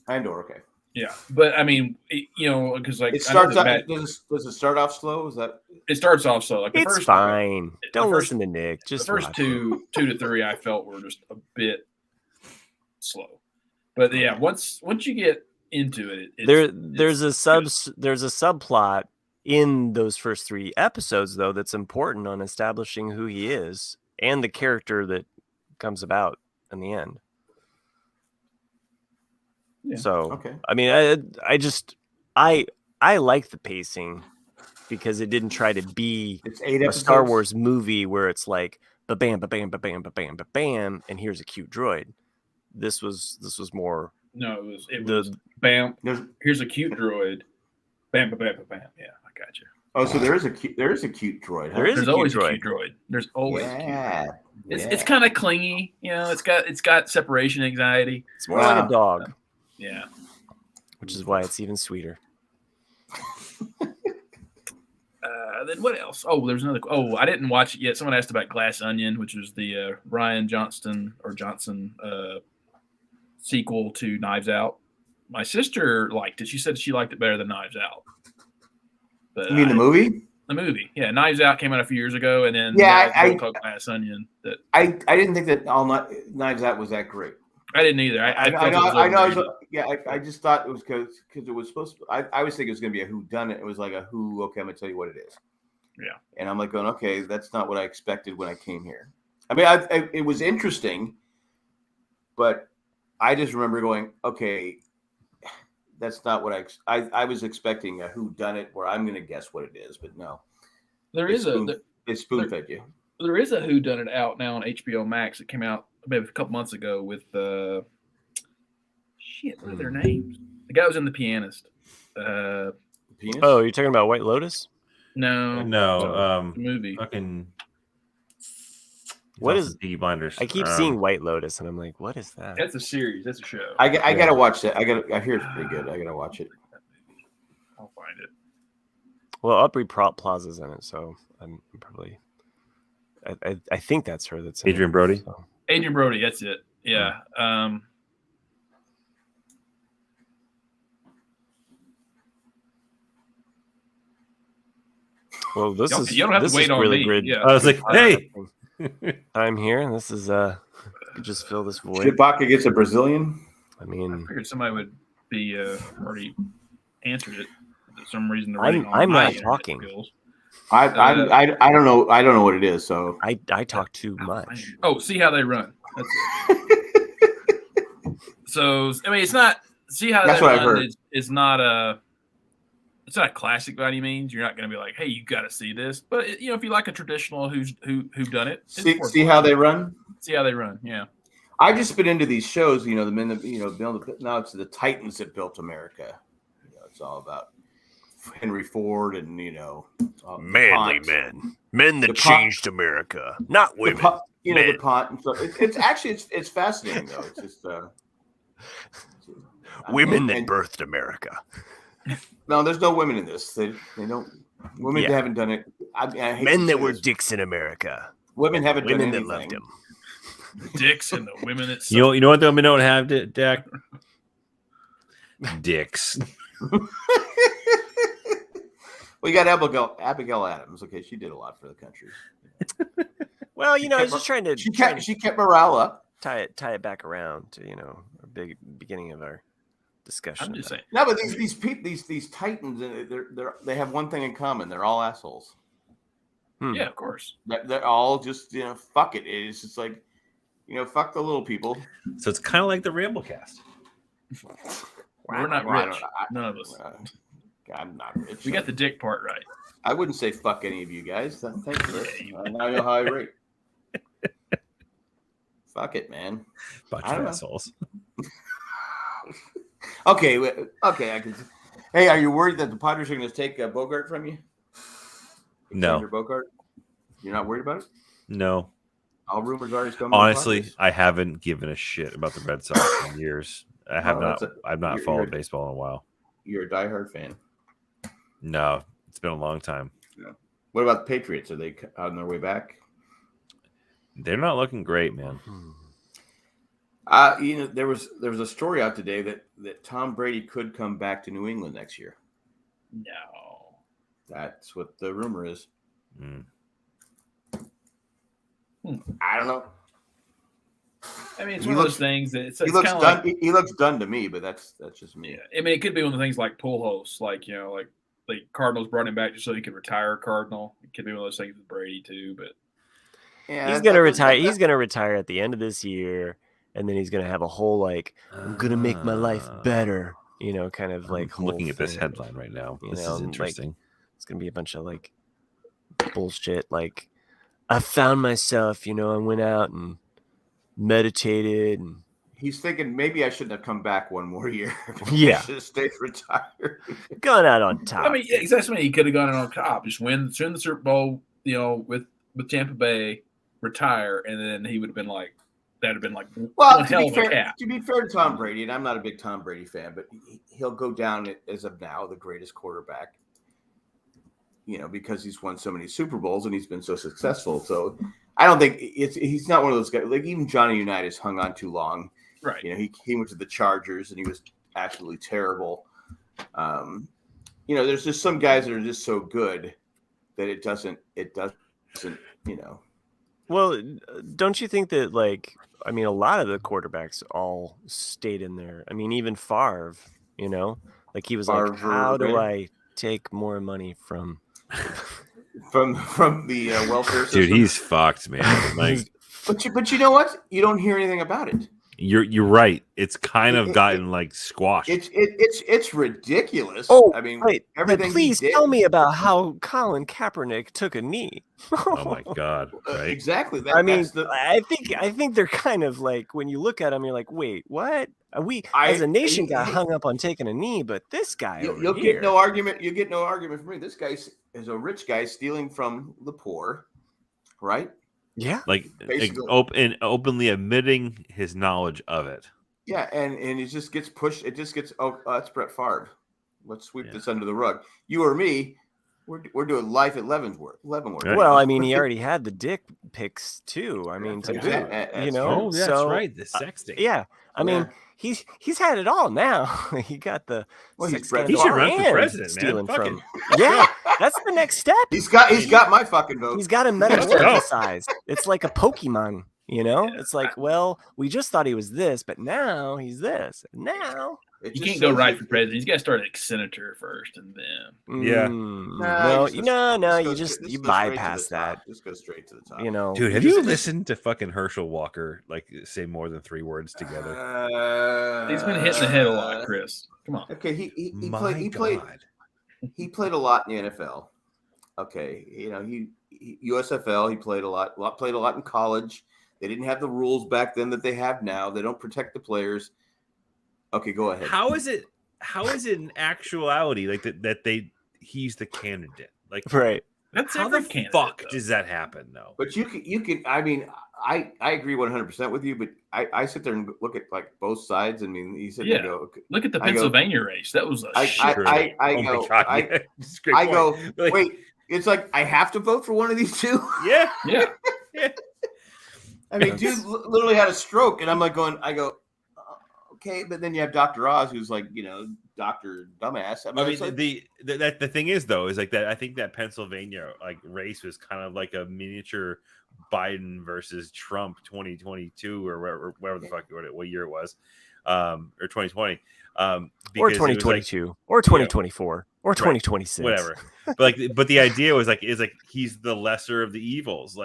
Okay. Yeah, but I mean, because like it starts out. Does it start off slow? Is that? It starts off slow. Like the it's first, fine. Don't listen to Nick. Just the first two to three, I felt were just a bit slow. But yeah, once you get into it, there's a subplot in those first 3 episodes though that's important on establishing who he is and the character that comes about in the end. Yeah. So okay. I mean, I like the pacing because it didn't try to be a Star Wars movie where it's like ba bam ba bam ba bam ba bam ba bam and here's a cute droid. this was more. No, it was bam. Here's a cute droid. Bam, bam, bam, bam. Yeah, I got you. Oh, so there is a cute droid. Huh? There's always a cute droid. There's always a cute droid. It's kind of clingy, you know. It's got separation anxiety. It's more like a dog. Yeah. Which is why it's even sweeter. Then what else? Oh, there's another. Oh, I didn't watch it yet. Someone asked about Glass Onion, which was the Ryan Johnson sequel to Knives Out. My sister liked it. She said she liked it better than Knives Out. But you mean the movie? The movie, yeah. Knives Out came out a few years ago, and then I called Glass Onion. That I didn't think that Knives Out was that great. I didn't either. I just thought it was because it was supposed to. I was thinking it was going to be a whodunit. It was like a who. Okay, I'm going to tell you what it is. Yeah. And I'm like going, okay, that's not what I expected when I came here. I mean, it was interesting, but I just remember going, okay, that's not what I was expecting a whodunit where I'm going to guess what it is, but no. They spoon-fed you. There is a whodunit out now on HBO Max. It came out maybe a couple months ago with what are their names? The guy was in The Pianist. Pianist? Oh, you're talking about White Lotus? No. Movie. Fucking. What is Peaky Blinders? I keep seeing White Lotus, and I'm like, what is that? That's a series. That's a show. I gotta watch that. I hear it's pretty good. I gotta watch it. I'll find it. Well, Aubrey Plaza's in it, so I'm probably. I think that's her. That's Adrian Brody. So. Adrian Brody. That's it. Yeah. Well, this is you don't have to wait on really me. good. Yeah. I was like, hey, I'm here, and this is could just fill this void. Chewbacca gets a Brazilian. I mean, I figured somebody would be already answered it. For some reason, I'm not talking. Skills. I don't know. I don't know what it is. So I talk too much. Oh, see how they run. That's it. So I mean, it's not. See how that's they what run. I've heard. It's not a. It's not a classic by any means. You're not going to be like, "Hey, you got to see this." But if you like a traditional who done it, see how they run. See how they run. Yeah. I've just been into these shows. The men that build. Now it's the Titans that built America. It's all about Henry Ford and manly men that changed America, not women. The pot. And so it's actually it's fascinating though. It's just women that birthed America. No, there's no women in this. They don't. Women haven't done it. I hate men that were dicks in America. Women haven't done women anything. that loved him. The dicks and the women that. You know what the women don't have, Dak? Dicks. Well, you got Abigail Adams. Okay, she did a lot for the country. Well, I was just trying to. She kept morale up. Tie it back around to a big beginning of our discussion. I'm just saying. No, but these Titans, they have one thing in common. They're all assholes. Yeah, of course. They're all just fuck it. It's just like fuck the little people. So it's kind of like the Ramblecast. We're not rich. None of us. I'm not rich. We got the dick part right. I wouldn't say fuck any of you guys. Thank you. I know how I rate. Fuck it, man. Bunch of assholes. Okay. I can. Hey, are you worried that the Padres are going to take Bogart from you? No. Bogart. You're not worried about it? No. All rumors are he's coming. Honestly, I haven't given a shit about the Red Sox in years. I've not followed baseball in a while. You're a diehard fan. No, it's been a long time. Yeah. What about the Patriots? Are they on their way back? They're not looking great, man. There was a story out today that Tom Brady could come back to New England next year. No. That's what the rumor is. I don't know. I mean, it's one of those things that he looks done. He looks done to me, but that's just me. Yeah. I mean, it could be one of the things like Pujols, like the Cardinals brought him back just so he could retire a Cardinal. It could be one of those things with Brady too, but yeah, he's gonna retire. He's gonna retire at the end of this year, and then he's gonna have a whole I'm gonna make my life better. Kind of like I'm looking at this headline right now. This is interesting. It's gonna be a bunch of bullshit. I found myself. I went out and meditated and He's thinking maybe I shouldn't have come back one more year. Yeah. I should have stayed retired. Going out on top. I mean, yeah, exactly. He could have gone out on top, just win the Super Bowl, with Tampa Bay, retire, and then he would have been like, that'd have been like one hell of a cap. To be fair to Tom Brady, and I'm not a big Tom Brady fan, but he'll go down as of now the greatest quarterback. Because he's won so many Super Bowls and he's been so successful. So I don't think he's not one of those guys. Like even Johnny Unitas hung on too long. Right. He went to the Chargers and he was absolutely terrible. There's just some guys that are just so good that it doesn't. Well, don't you think that a lot of the quarterbacks all stayed in there. I mean, even Favre, he was Favre, like, how do I take more money from the welfare system? Dude, he's fucked, man. But you know what? You don't hear anything about it. You're right. It's kind of gotten squashed. It's ridiculous. Oh, I mean, right. everything. Please tell me about how Colin Kaepernick took a knee. Oh my God! Right? Exactly. I think they're kind of when you look at them, you're like, wait, what? We as a nation got hung up on taking a knee, but this guy, you'll get no argument. You get no argument from me. This guy is a rich guy stealing from the poor, right? Yeah, openly admitting his knowledge of it. Yeah, and it just gets pushed. It just gets that's Brett Favre. Let's sweep this under the rug. You or me, we're doing life at Leavenworth. Well, I mean, he already had the dick pics too. I mean, Oh, that's right. The sexting. Yeah, I mean. He's had it all now. He got the. He should run for president, stealing man. from. Yeah, that's the next step. He's got my fucking vote. He's got a metamorphosized. It's like a Pokemon. It's like, well, we just thought he was this, but now he's this. Now you can't go right for president. He's got to start like senator first, and then you bypass that. Just go straight to the top. Dude, have you listened to fucking Herschel Walker say more than 3 words together? He's been hitting the head a lot, Chris. Come on. Okay, he played a lot in the NFL. Okay, he USFL. He played a lot in college. They didn't have the rules back then that they have now. They don't protect the players. Okay, go ahead. How is it in actuality that he's the candidate? Right. That's how the fuck does that happen though? But you can I mean, I agree 100% with you, but I sit there and look at both sides. I mean, you said look at the Pennsylvania race. That was wait, it's like I have to vote for one of these two? Yeah. I mean, dude literally had a stroke, and I go, okay, but then you have Dr. Oz, who's Dr. Dumbass. I mean, the thing is though, is that I think that Pennsylvania race was kind of like a miniature Biden versus Trump 2022 or whatever the fuck what year it was, or 2020, or 2022, or 2024, or 2026, whatever. But the idea was he's the lesser of the evils.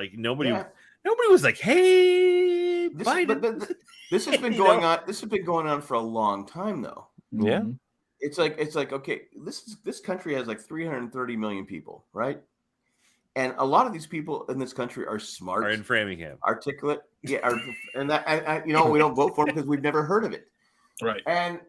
Nobody was like, "Hey, Biden." But this has been going on. This has been going on for a long time, though. Yeah, it's like okay, this country has 330 million people, right? And a lot of these people in this country are smart, are in Framingham, articulate, and that we don't vote for them because we've never heard of it, right? And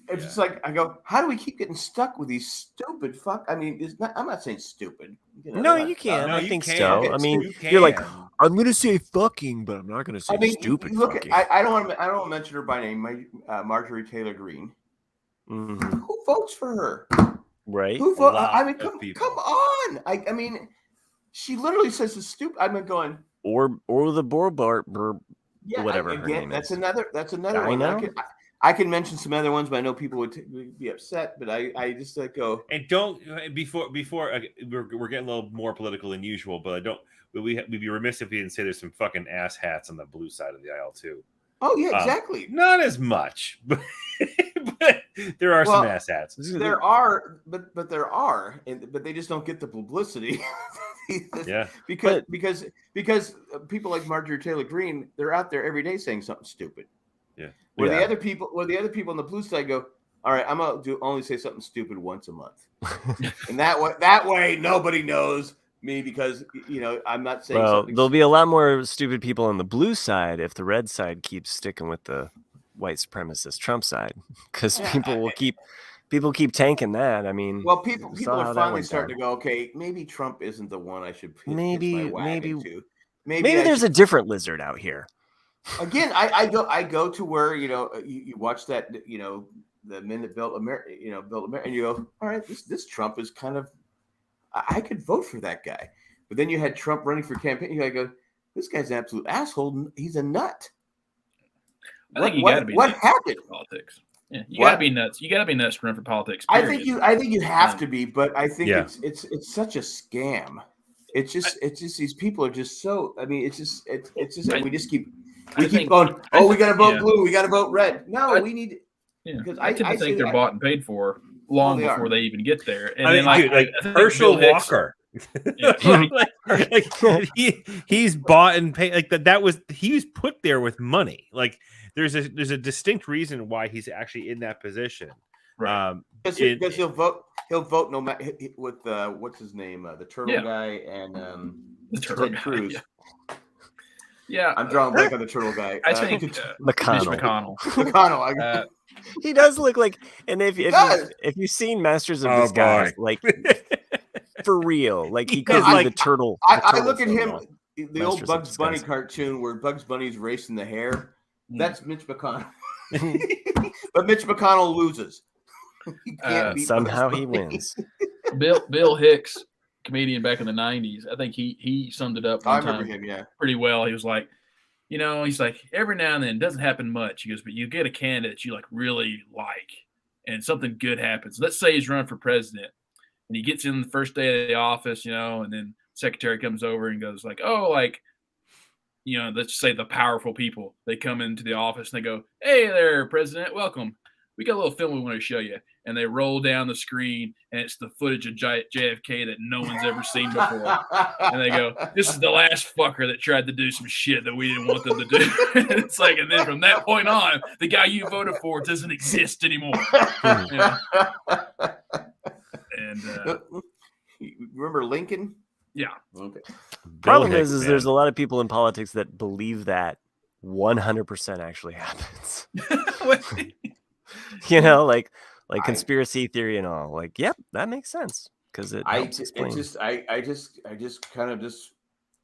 it's just I go, how do we keep getting stuck with these stupid fuck? I mean, I'm not saying stupid. No, you can. I think so. I mean, you're like, I'm gonna say fucking, but I'm not gonna say stupid. Look, I don't want to mention her by name, Marjorie Taylor Greene. Mm-hmm. Who votes for her? Right. Who votes? I mean, come on. I mean, she literally says the stupid. I've been going or the Borbart, whatever her name that's is. That's another one. Know. I can mention some other ones, but I know people would be upset. But I just go and don't before we're getting a little more political than usual. But we'd be remiss if we didn't say there's some fucking ass hats on the blue side of the aisle too. Oh yeah, exactly. Not as much, but there are some ass hats. There are, but there are, but they just don't get the publicity. Yeah, because people like Marjorie Taylor Greene, they're out there every day saying something stupid. Yeah. Where the other people on the blue side go, all right, I'm gonna only say something stupid once a month, and that way nobody knows me because I'm not saying. Well, there'll be a lot more stupid people on the blue side if the red side keeps sticking with the white supremacist Trump side because people keep tanking that. I mean, well, people are finally starting to go, okay, maybe Trump isn't the one I should hitch my wagon to. Maybe there's a different lizard out here. Again, I go to where you watch that the men that built America, and you go, all right, this Trump is kind of, I could vote for that guy. But then you had Trump running for campaign. You go, this guy's an absolute asshole. He's a nut. I think you got to be. What happened? Politics. Yeah, you got to be nuts. You got to be nuts to run for politics. Period. I think you have to be, but I think it's such a scam. It's just these people are just so. I mean, it's just we just keep going. Oh, we got to vote blue. We got to vote red. No, we need. Because I tend to think they're bought and paid for long before they even get there. And then, like Herschel Walker. He's bought and paid. Like that was he was put there with money. Like there's a distinct reason why he's actually in that position. Right. Because he'll vote no matter with what's his name, the turtle guy and the turtle Cruz. Yeah, I'm drawing blank on the turtle guy. I think McConnell. McConnell. He does look like, and if you've seen Masters of Disguise, like for real, like he could be the turtle. I look at him, the old Bugs Bunny cartoon where Bugs Bunny's racing the hare. That's Mitch McConnell. But Mitch McConnell loses. He can't beat somehow he wins. Bill Hicks, comedian back in the 90s, I think he summed it up one time pretty well. He was like, he's like, every now and then, it doesn't happen much. He goes, but you get a candidate you like really like, and something good happens. Let's say he's running for president, and he gets in the first day of the office, and then secretary comes over and goes like, oh, like, let's say the powerful people, they come into the office and they go, hey there, president, welcome. We got a little film we want to show you. And they roll down the screen, and it's the footage of JFK that no one's ever seen before. And they go, this is the last fucker that tried to do some shit that we didn't want them to do. It's like, and then from that point on, the guy you voted for doesn't exist anymore. And remember Lincoln? Yeah. Okay. Problem is there's a lot of people in politics that believe that 100% actually happens. Like conspiracy theory and all. Like, yep, that makes sense because it helps explain.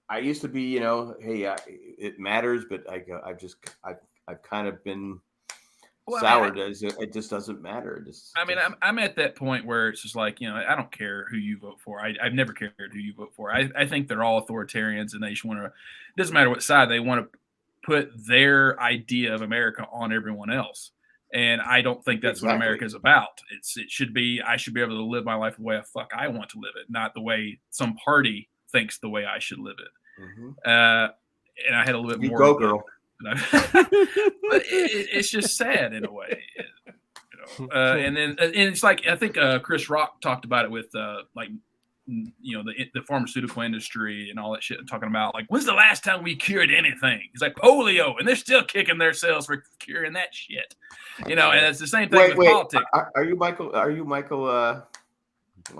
I used to be, hey, it matters, but I've kind of been soured as it just doesn't matter. I'm at that point where it's just like, I don't care who you vote for. I've never cared who you vote for. I think they're all authoritarians, and they just want to. It doesn't matter what side they want to put their idea of America on everyone else. And I don't think that's what America is about. It should be, I should be able to live my life the way I want to live it, not the way some party thinks the way I should live it. Mm-hmm. And I had a little bit more. Go, girl. But it's just sad in a way. And it's like, I think Chris Rock talked about it with the pharmaceutical industry and all that shit, talking about like, when's the last time we cured anything? It's like polio, and they're still kicking themselves for curing that shit. And it's the same thing with politics. Are you Michael? I'm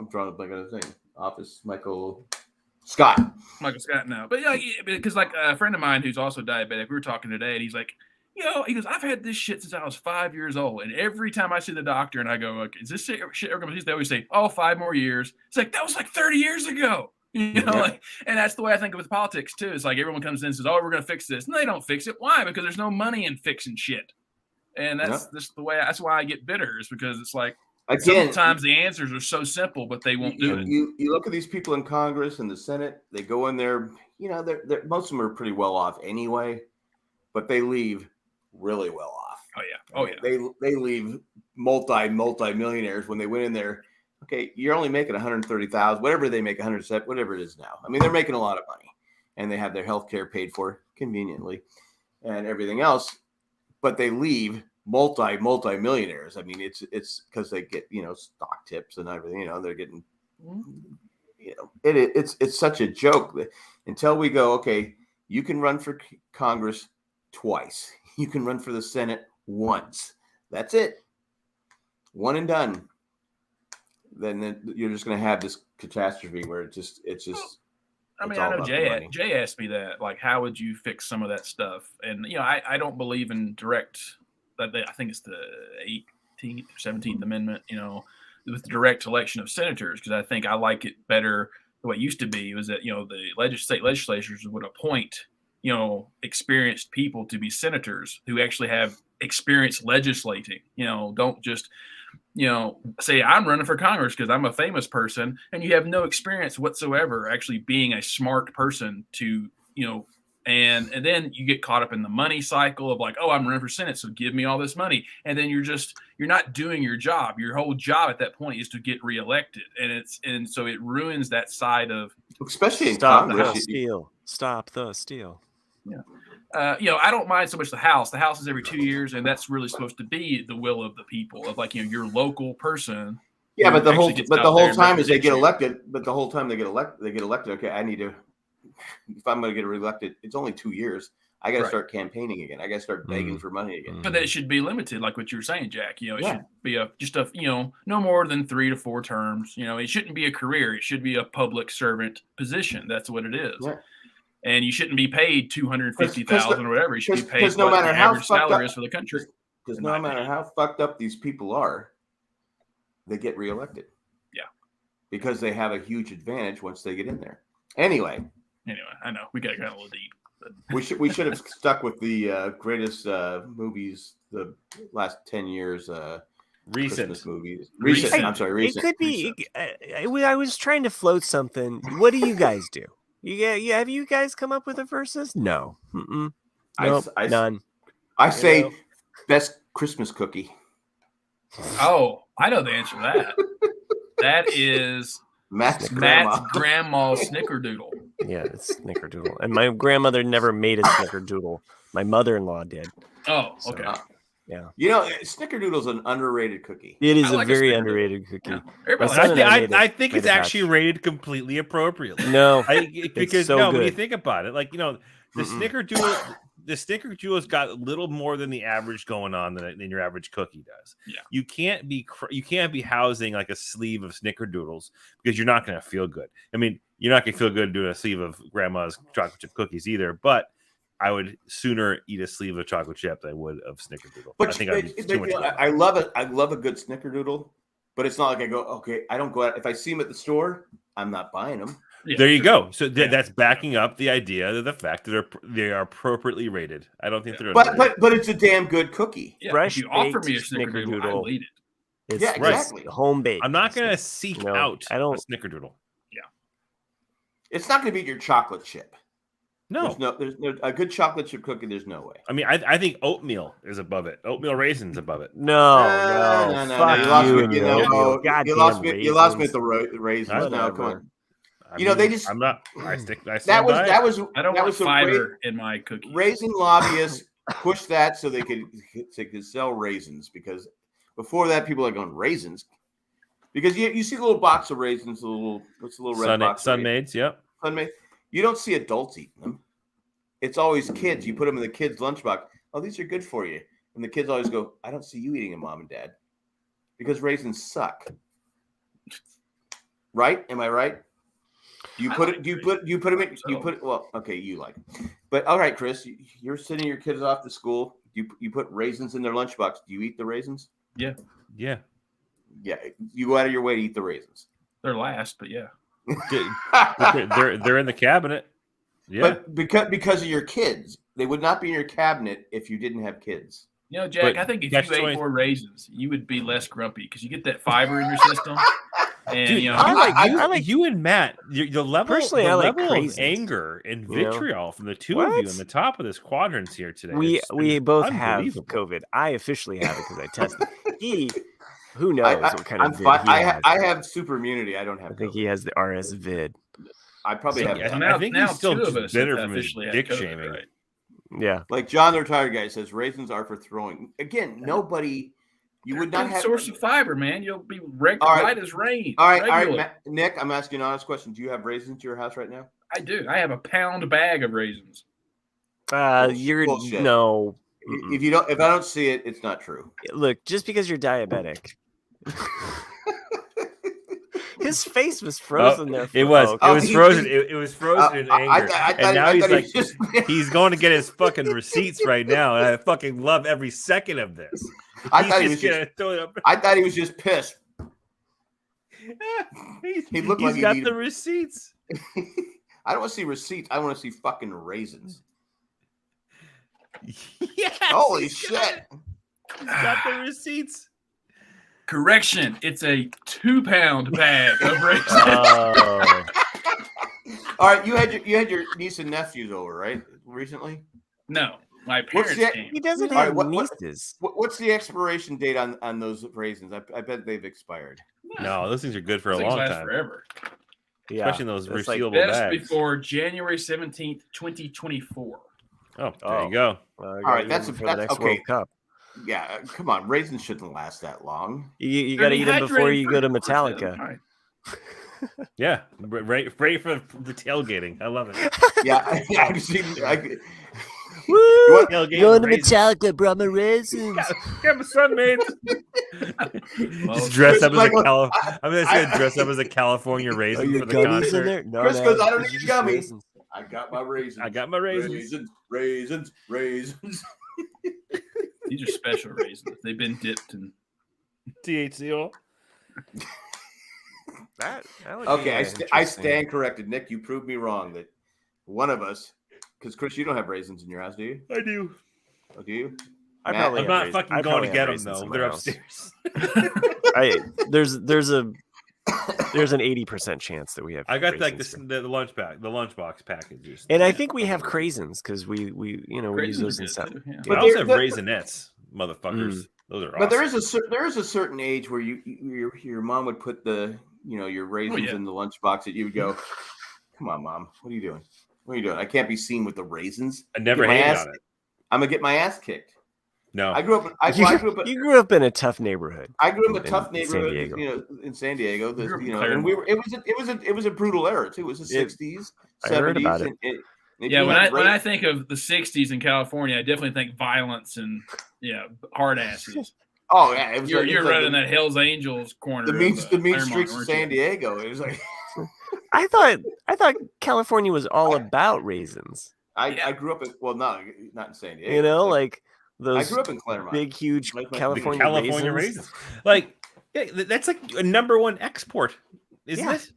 drawing a blank on the thing. Office Michael Scott. Michael Scott, no. But because like a friend of mine who's also diabetic, we were talking today, and he's like, he goes, I've had this shit since I was 5 years old. And every time I see the doctor and I go, okay, is this shit ever going to, they always say, 5 more years. It's like, that was like 30 years ago. And that's the way I think with politics too. It's like everyone comes in and says, we're going to fix this. And they don't fix it. Why? Because there's no money in fixing shit. And that's just the way, that's why I get bitter, is because it's like, sometimes the answers are so simple, but they won't do it. You look at these people in Congress and the Senate, they go in there, they're most of them are pretty well off anyway, but they leave really well off. Oh yeah. They leave multi-millionaires when they went in there. Okay, you're only making 130,000, whatever they make, 100, whatever it is now. I mean, they're making a lot of money, and they have their health care paid for conveniently, and everything else. But they leave multi-millionaires. I mean, it's because they get stock tips and everything. They're getting it's such a joke that until we go, okay, you can run for Congress twice. You can run for the Senate once. That's it. One and done. Then you're just going to have this catastrophe where it's just. I know Jay asked me that, like, how would you fix some of that stuff? And I don't believe in direct I think it's the 18th or 17th Amendment, with the direct election of senators, because I think I like it better. The way it used to be was that, the state legislatures would appoint, experienced people to be senators who actually have experience legislating, don't just, say I'm running for Congress because I'm a famous person and you have no experience whatsoever actually being a smart person to, and then you get caught up in the money cycle of like, oh, I'm running for Senate, so give me all this money. And then you're not doing your job. Your whole job at that point is to get reelected. And so it ruins that side of, especially in Congress. Stop the steal. Yeah. I don't mind so much the House. The House is every 2 years, and that's really supposed to be the will of the people, of like, your local person. Yeah, but the whole time as they get elected, they get elected. Okay, I need to, if I'm going to get reelected, it's only 2 years. I got to start campaigning again. I got to start begging for money again. But it should be limited, like what you were saying, Jack. It should be no more than 3 to 4 terms. It shouldn't be a career. It should be a public servant position. That's what it is. Yeah. And you shouldn't be paid $250,000 or whatever. You should be paid no matter the how average salary is for the country. Because no matter how fucked up these people are, they get reelected. Yeah. Because they have a huge advantage once they get in there. Anyway, I know we got a little deep. But. We should have stuck with the greatest movies the last 10 years. Recent Christmas movies. Recent. I'm sorry. Recent. It could be. I was trying to float something. What do you guys do? Yeah. Have you guys come up with a versus? No. Nope, none. I say best Christmas cookie. Oh, I know the answer to that. That is Matt's grandma's snickerdoodle. Yeah, it's snickerdoodle. And my grandmother never made a snickerdoodle. My mother-in-law did. Oh, okay. Yeah. Snickerdoodle is an underrated cookie. It is a very underrated cookie. Yeah. I think it's actually rated completely appropriately. No, because so when you think about it, like the Snickerdoodle's got a little more than the average going on than your average cookie does. Yeah. You can't be housing like a sleeve of Snickerdoodles because you're not going to feel good. I mean, you're not going to feel good doing a sleeve of grandma's chocolate chip cookies either, but I would sooner eat a sleeve of chocolate chip than I would of Snickerdoodle. But I think I'd be too much. I love it. I love a good Snickerdoodle, but it's not like I go, okay, I don't go out. If I see them at the store, I'm not buying them. Yeah, there you go. So that's backing up the idea of the fact that they are appropriately rated. I don't think they're. But it's a damn good cookie. Yeah, if you offer me a Snickerdoodle, I'll eat it. Exactly. Home baked. I'm not going to seek out a Snickerdoodle. Yeah. It's not going to beat your chocolate chip. No. There's no a good chocolate chip cookie. There's no way. I mean, I think oatmeal is above it. Oatmeal raisins above it. No. You lost me at the raisins. No, come on. They just. I'm not. I that was. I don't want fiber in my cookies. Raisin lobbyists pushed that so they could sell raisins, because before that people are going raisins, because you see the little box of raisins, what's the little red box? Sunmaids, yep. Sunmaid. You don't see adults eating them. It's always kids. You put them in the kids' lunchbox. Oh, these are good for you. And the kids always go, I don't see you eating them, Mom and Dad, because raisins suck. Right? Am I right? You put it. Well, okay, you like it. But all right, Chris, you're sending your kids off to school. You put raisins in their lunchbox. Do you eat the raisins? Yeah. Yeah. Yeah. You go out of your way to eat the raisins. They're last, but yeah. they're in the cabinet. Yeah. But because of your kids, they would not be in your cabinet if you didn't have kids. Jack, I think if you ate more raisins, you would be less grumpy because you get that fiber in your system. And, dude, I like you and Matt. The level, personally, I like level of anger and vitriol from the two of you in the top of this quadrant here today. We both have COVID. I officially have it because I tested. Who knows what kind of vid he has. I have super immunity. I don't have. I think he has the RS vid. I probably have. I think he's still just bitter from his dick shaming. Right? Yeah, like John, the retired guy, says raisins are for throwing. Again, nobody. You would not have source of fiber, man. You'll be right as rain. All right, Nick. I'm asking an honest question. Do you have raisins to your house right now? I do. I have a pound bag of raisins. You're bullshit. No. If I don't see it, it's not true. Look, just because you're diabetic. His face was frozen there. It was. Okay. It was frozen. It was frozen in anger. And now he's like, he's going to get his fucking receipts right now. And I fucking love every second of this. I thought he was just pissed. He looked like he got the receipts. I don't want to see receipts. I want to see fucking raisins. Yes, holy shit! He's got the receipts. Correction, it's a 2-pound bag of raisins. All right, you had your niece and nephews over, right? Recently? No, my parents came. He doesn't have nieces. What's the expiration date on those raisins? I bet they've expired. No, those things are good for a long time. Forever. Yeah, especially in those resealable bags. Before January 17th, 2024. Oh, there you go. All right, that's the next okay. World Cup. Yeah, come on, raisins shouldn't last that long. You got to eat them before you go to Metallica. Right. Yeah, ready for the tailgating. I love it. Yeah, I've seen. Woo! Going to Metallica, brought my raisins. Got my Sunmates. Just dress up as a I'm gonna dress up as a California raisin for the concert. No, Chris goes, I don't need gummies. I got my raisins. Raisins. These are special raisins. They've been dipped in THC oil. Okay, I stand corrected. Nick, you proved me wrong that one of us, because Chris, you don't have raisins in your house, do you? I do. Oh, do you? I'm not fucking going to get them though. They're upstairs. There's an 80% chance that we have. I got like the lunchbox packages, and I think we have craisins because we use those in stuff. Yeah. But I also have Raisinets, motherfuckers. Those are awesome. But there is a certain age where your mom would put your raisins in the lunchbox that you would go, come on, Mom, what are you doing? What are you doing? I can't be seen with the raisins. I never hated on it. I'm gonna get my ass kicked. No, I grew up. You grew up in a tough neighborhood. I grew up in a tough neighborhood, in San Diego. And it was a brutal era too. It was the 60s, 70s. When I think of the 60s in California, I definitely think violence and hard asses. Oh yeah, you're running that Hell's Angels corner. The mean streets of San Diego. It was like I thought California was all about raisins. I grew up in not in San Diego. Like those. I grew up in Claremont. Big, huge California raisins. Like that's like a #1 export, isn't it?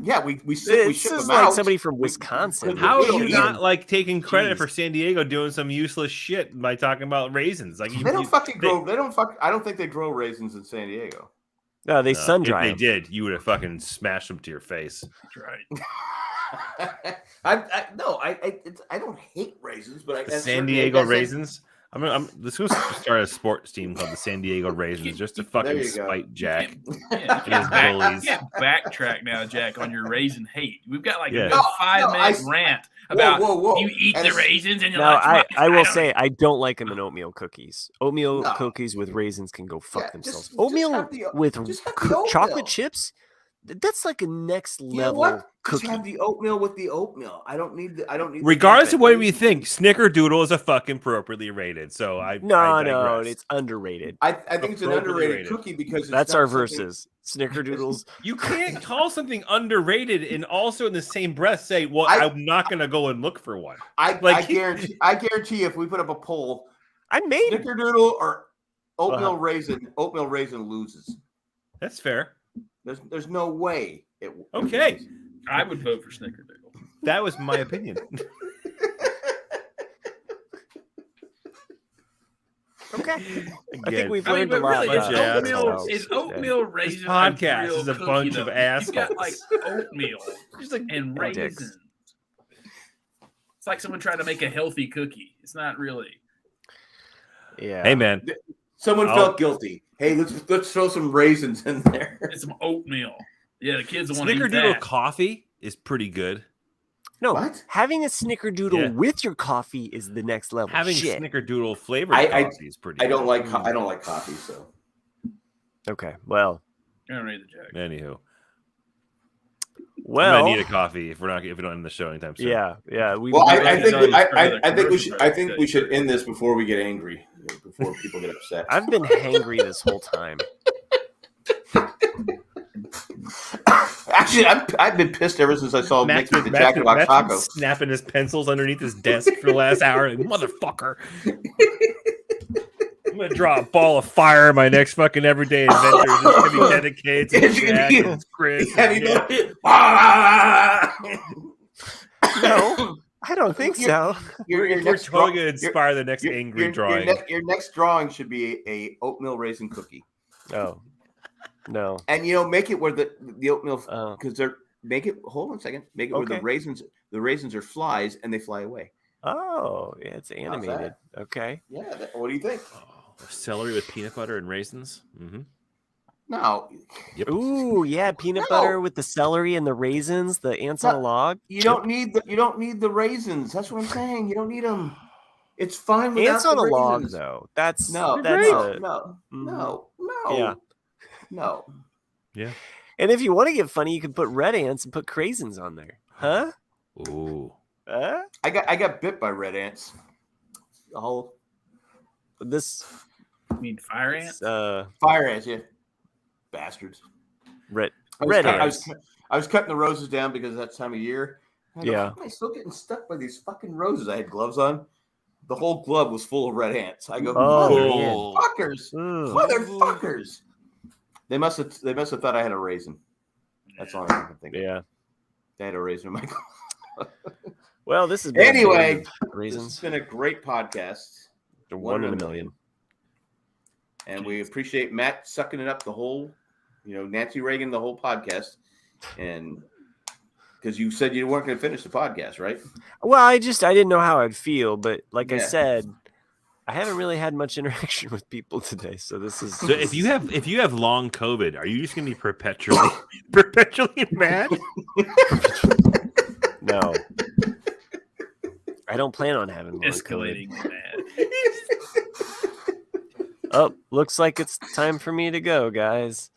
Yeah, we ship them like out. Somebody from Wisconsin. How are you not like taking credit for San Diego doing some useless shit by talking about raisins? Like they don't fucking grow. They don't fuck. I don't think they grow raisins in San Diego. No, they sun dry. If they did, you would have fucking smashed them to your face. That's right. I don't hate raisins, but I San Diego raisins. Let's go start a sports team called the San Diego Raisins just to fucking spite Jack. Backtrack now, Jack, on your raisin hate. We've got like a 5-minute rant about you eat the raisins and you're like. I will say I don't like them in oatmeal cookies. Oatmeal cookies with raisins can go fuck themselves. Oatmeal with chocolate chips. That's like a next level cookie. Just have the oatmeal with the oatmeal. I don't need. Regardless of what we think, Snickerdoodle is a fucking appropriately rated. So no, it's underrated. I think it's an underrated cookie because that's our verses. Snickerdoodles. You can't call something underrated and also in the same breath say, "Well, I'm not going to go and look for one." I guarantee if we put up a poll, Snickerdoodle or oatmeal raisin loses. That's fair. There's no way it. Okay, I would vote for Snickerdoodle. That was my opinion. Okay, I think we've learned a lot. Is oatmeal raisin? This podcast is a bunch of assholes. You got like oatmeal and raisins. It's like someone trying to make a healthy cookie. It's not really. Yeah. Hey man, someone felt guilty. Hey, let's throw some raisins in there. It's some oatmeal. Yeah, the kids want to eat that. Snickerdoodle coffee is pretty good. No, what? Having a Snickerdoodle with your coffee is the next level. Having Snickerdoodle flavored coffee is pretty. I don't like coffee, so. Okay, well. I don't need the Jack. Anywho. Well, we might need a coffee if we don't end the show anytime soon. Yeah. I think we should end this before we get angry, before people get upset. I've been hangry this whole time. Actually, I've been pissed ever since I saw Nick with the Jack in the Box taco. Snapping his pencils underneath his desk for the last hour. Like, motherfucker. I'm going to draw a ball of fire in my next fucking everyday adventure. It's going to be dedicated to Jack and Chris. No, I don't think so. We're totally going to inspire the next angry drawing. Your next drawing should be a oatmeal raisin cookie. Oh, no. And make it where the oatmeal, because hold on a second, make it where the raisins are flies and they fly away. Oh, yeah, it's animated. Okay. Yeah. What do you think? Celery with peanut butter and raisins. Mm-hmm. No. Yep. Ooh, yeah, peanut butter with the celery and the raisins, the ants on a log. You don't need the raisins. That's what I'm saying. You don't need them. It's fine without ants on the a raisins. log, though. No. Yeah. No. Yeah. And if you want to get funny, you can put red ants and put craisins on there. Huh? Ooh. I got bit by red ants. This. You mean fire ants? Fire ants, yeah. Bastards. Red ants. I was cutting the roses down because of that time of year. Yeah. Am I still getting stuck by these fucking roses? I had gloves on. The whole glove was full of red ants. I go, motherfuckers. They must have thought I had a raisin. That's all I can think of. Yeah. They had a raisin in my glove. Well, this is anyway. Raisins. It's been a great podcast. One in a million. And we appreciate Matt sucking it up the whole, Nancy Reagan the whole podcast, and because you said you weren't going to finish the podcast, right? Well, I didn't know how I'd feel, but like I said, I haven't really had much interaction with people today, so this is. So if you have long COVID, are you just going to be perpetually mad? No, I don't plan on having long escalating COVID. mad. Oh, looks like it's time for me to go, guys.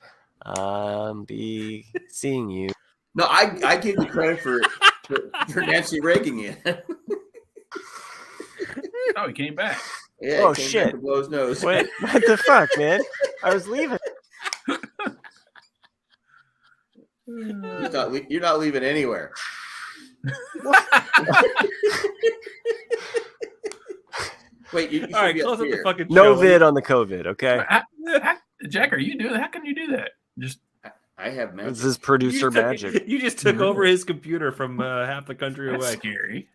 Be seeing you. No, I give you credit for Nancy Reagan you. Oh, he came back. Yeah, oh shit! To blow his nose. Wait, what the fuck, man? I was leaving. You're not leaving anywhere. Wait, you all right, close up the fucking show. No vid on the COVID, okay? Jack, are you doing that? How can you do that? I have magic. This is producer magic. You just took over his computer from half the country away. That's scary.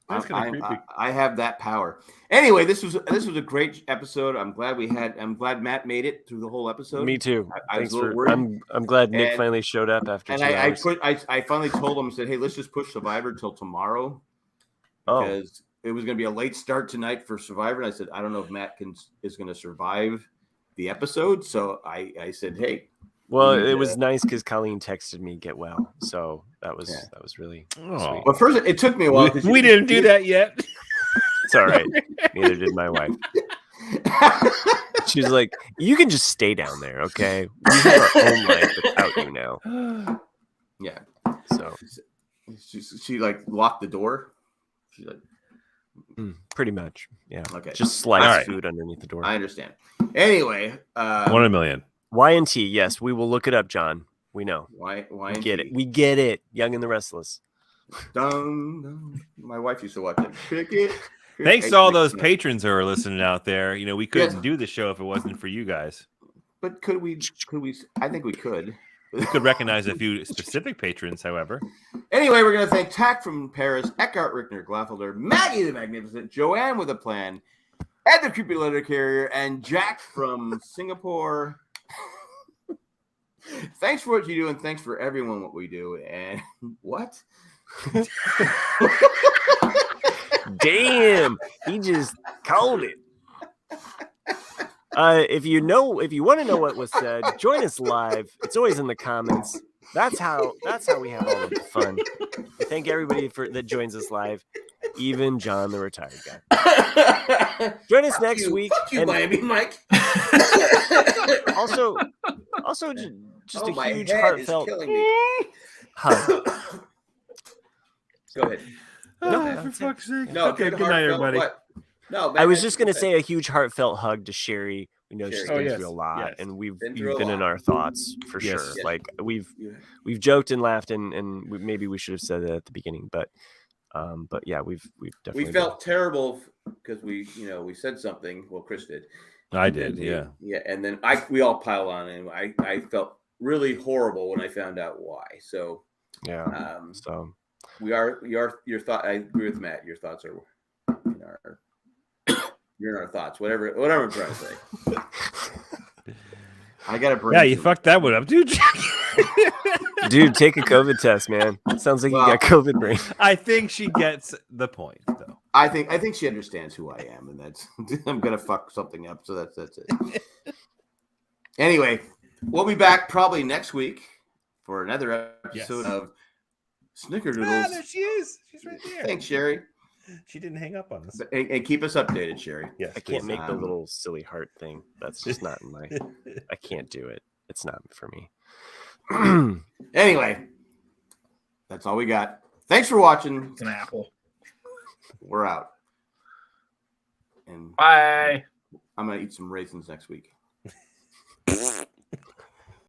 That's kind of creepy. I have that power. Anyway, this was a great episode. I'm glad Matt made it through the whole episode. Me too. I was a little worried. I'm glad Nick finally showed up after. And 2 hours. I finally told him, I said, hey, let's just push Survivor till tomorrow. Because it was going to be a late start tonight for Survivor. And I said, I don't know if Matt is going to survive the episode. So I said, hey. Well, it was nice because Colleen texted me get well. So that was really sweet. Well, first, it took me a while. We didn't do that yet. It's all right. Neither did my wife. She's like, you can just stay down there, okay? We have our own life without you now. Yeah. So she like locked the door. She's like, pretty much. Yeah. Okay. Just slice food underneath the door. I understand. Anyway, 1 in a million. Y&T, yes, we will look it up, John. We know. Why we get it. We get it. Young and the Restless. Dun. My wife used to watch it. Cricket. Thanks to all those patrons who are listening out there. We couldn't do the show if it wasn't for you guys. But could we? I think we could. We could recognize a few specific patrons, however. Anyway, we're going to thank Tack from Paris, Eckhart Rickner, Glaffelder, Maggie the Magnificent, Joanne with a Plan, Ed the Creepy Letter Carrier, and Jack from Singapore. Thanks for what you do, and thanks for everyone what we do. And what? Damn, he just called it. If you want to know what was said, join us live. It's always in the comments. That's how we have all of the fun. Thank everybody that joins us live, even John the retired guy. Join us next week. Fuck you, Miami Mike. Also, just a huge heartfelt hug. Go ahead. No, for fuck's sake. No, okay, good night, everybody. No, I was just going to say a huge heartfelt hug to Sherry You know, she's Sherry. been through a lot, and we've Been been in our thoughts for sure. Yes. Like we've joked and laughed, and maybe we should have said that at the beginning, but yeah, we've definitely felt terrible because we said something. Well, Chris did. I did, yeah, and then we all piled on, and I felt really horrible when I found out why. So yeah, so your thought. I agree with Matt. Your thoughts are you're in our thoughts. Whatever I'm trying to say. I gotta bring. Yeah, you fucked that one up, dude. Dude, take a COVID test, man. It sounds like you got COVID brain. I think she gets the point, though. I think she understands who I am, and that's I'm gonna fuck something up. So that's it. Anyway, we'll be back probably next week for another episode of Snickerdoodles. Ah, there she is. She's right there. Thanks, Sherry. She didn't hang up on us. And keep us updated, Sherry. Yes, I can't make the little silly heart thing. That's just not in my. I can't do it. It's not for me. Anyway, that's all we got. Thanks for watching. It's an apple. We're out. And bye. I'm gonna eat some raisins next week.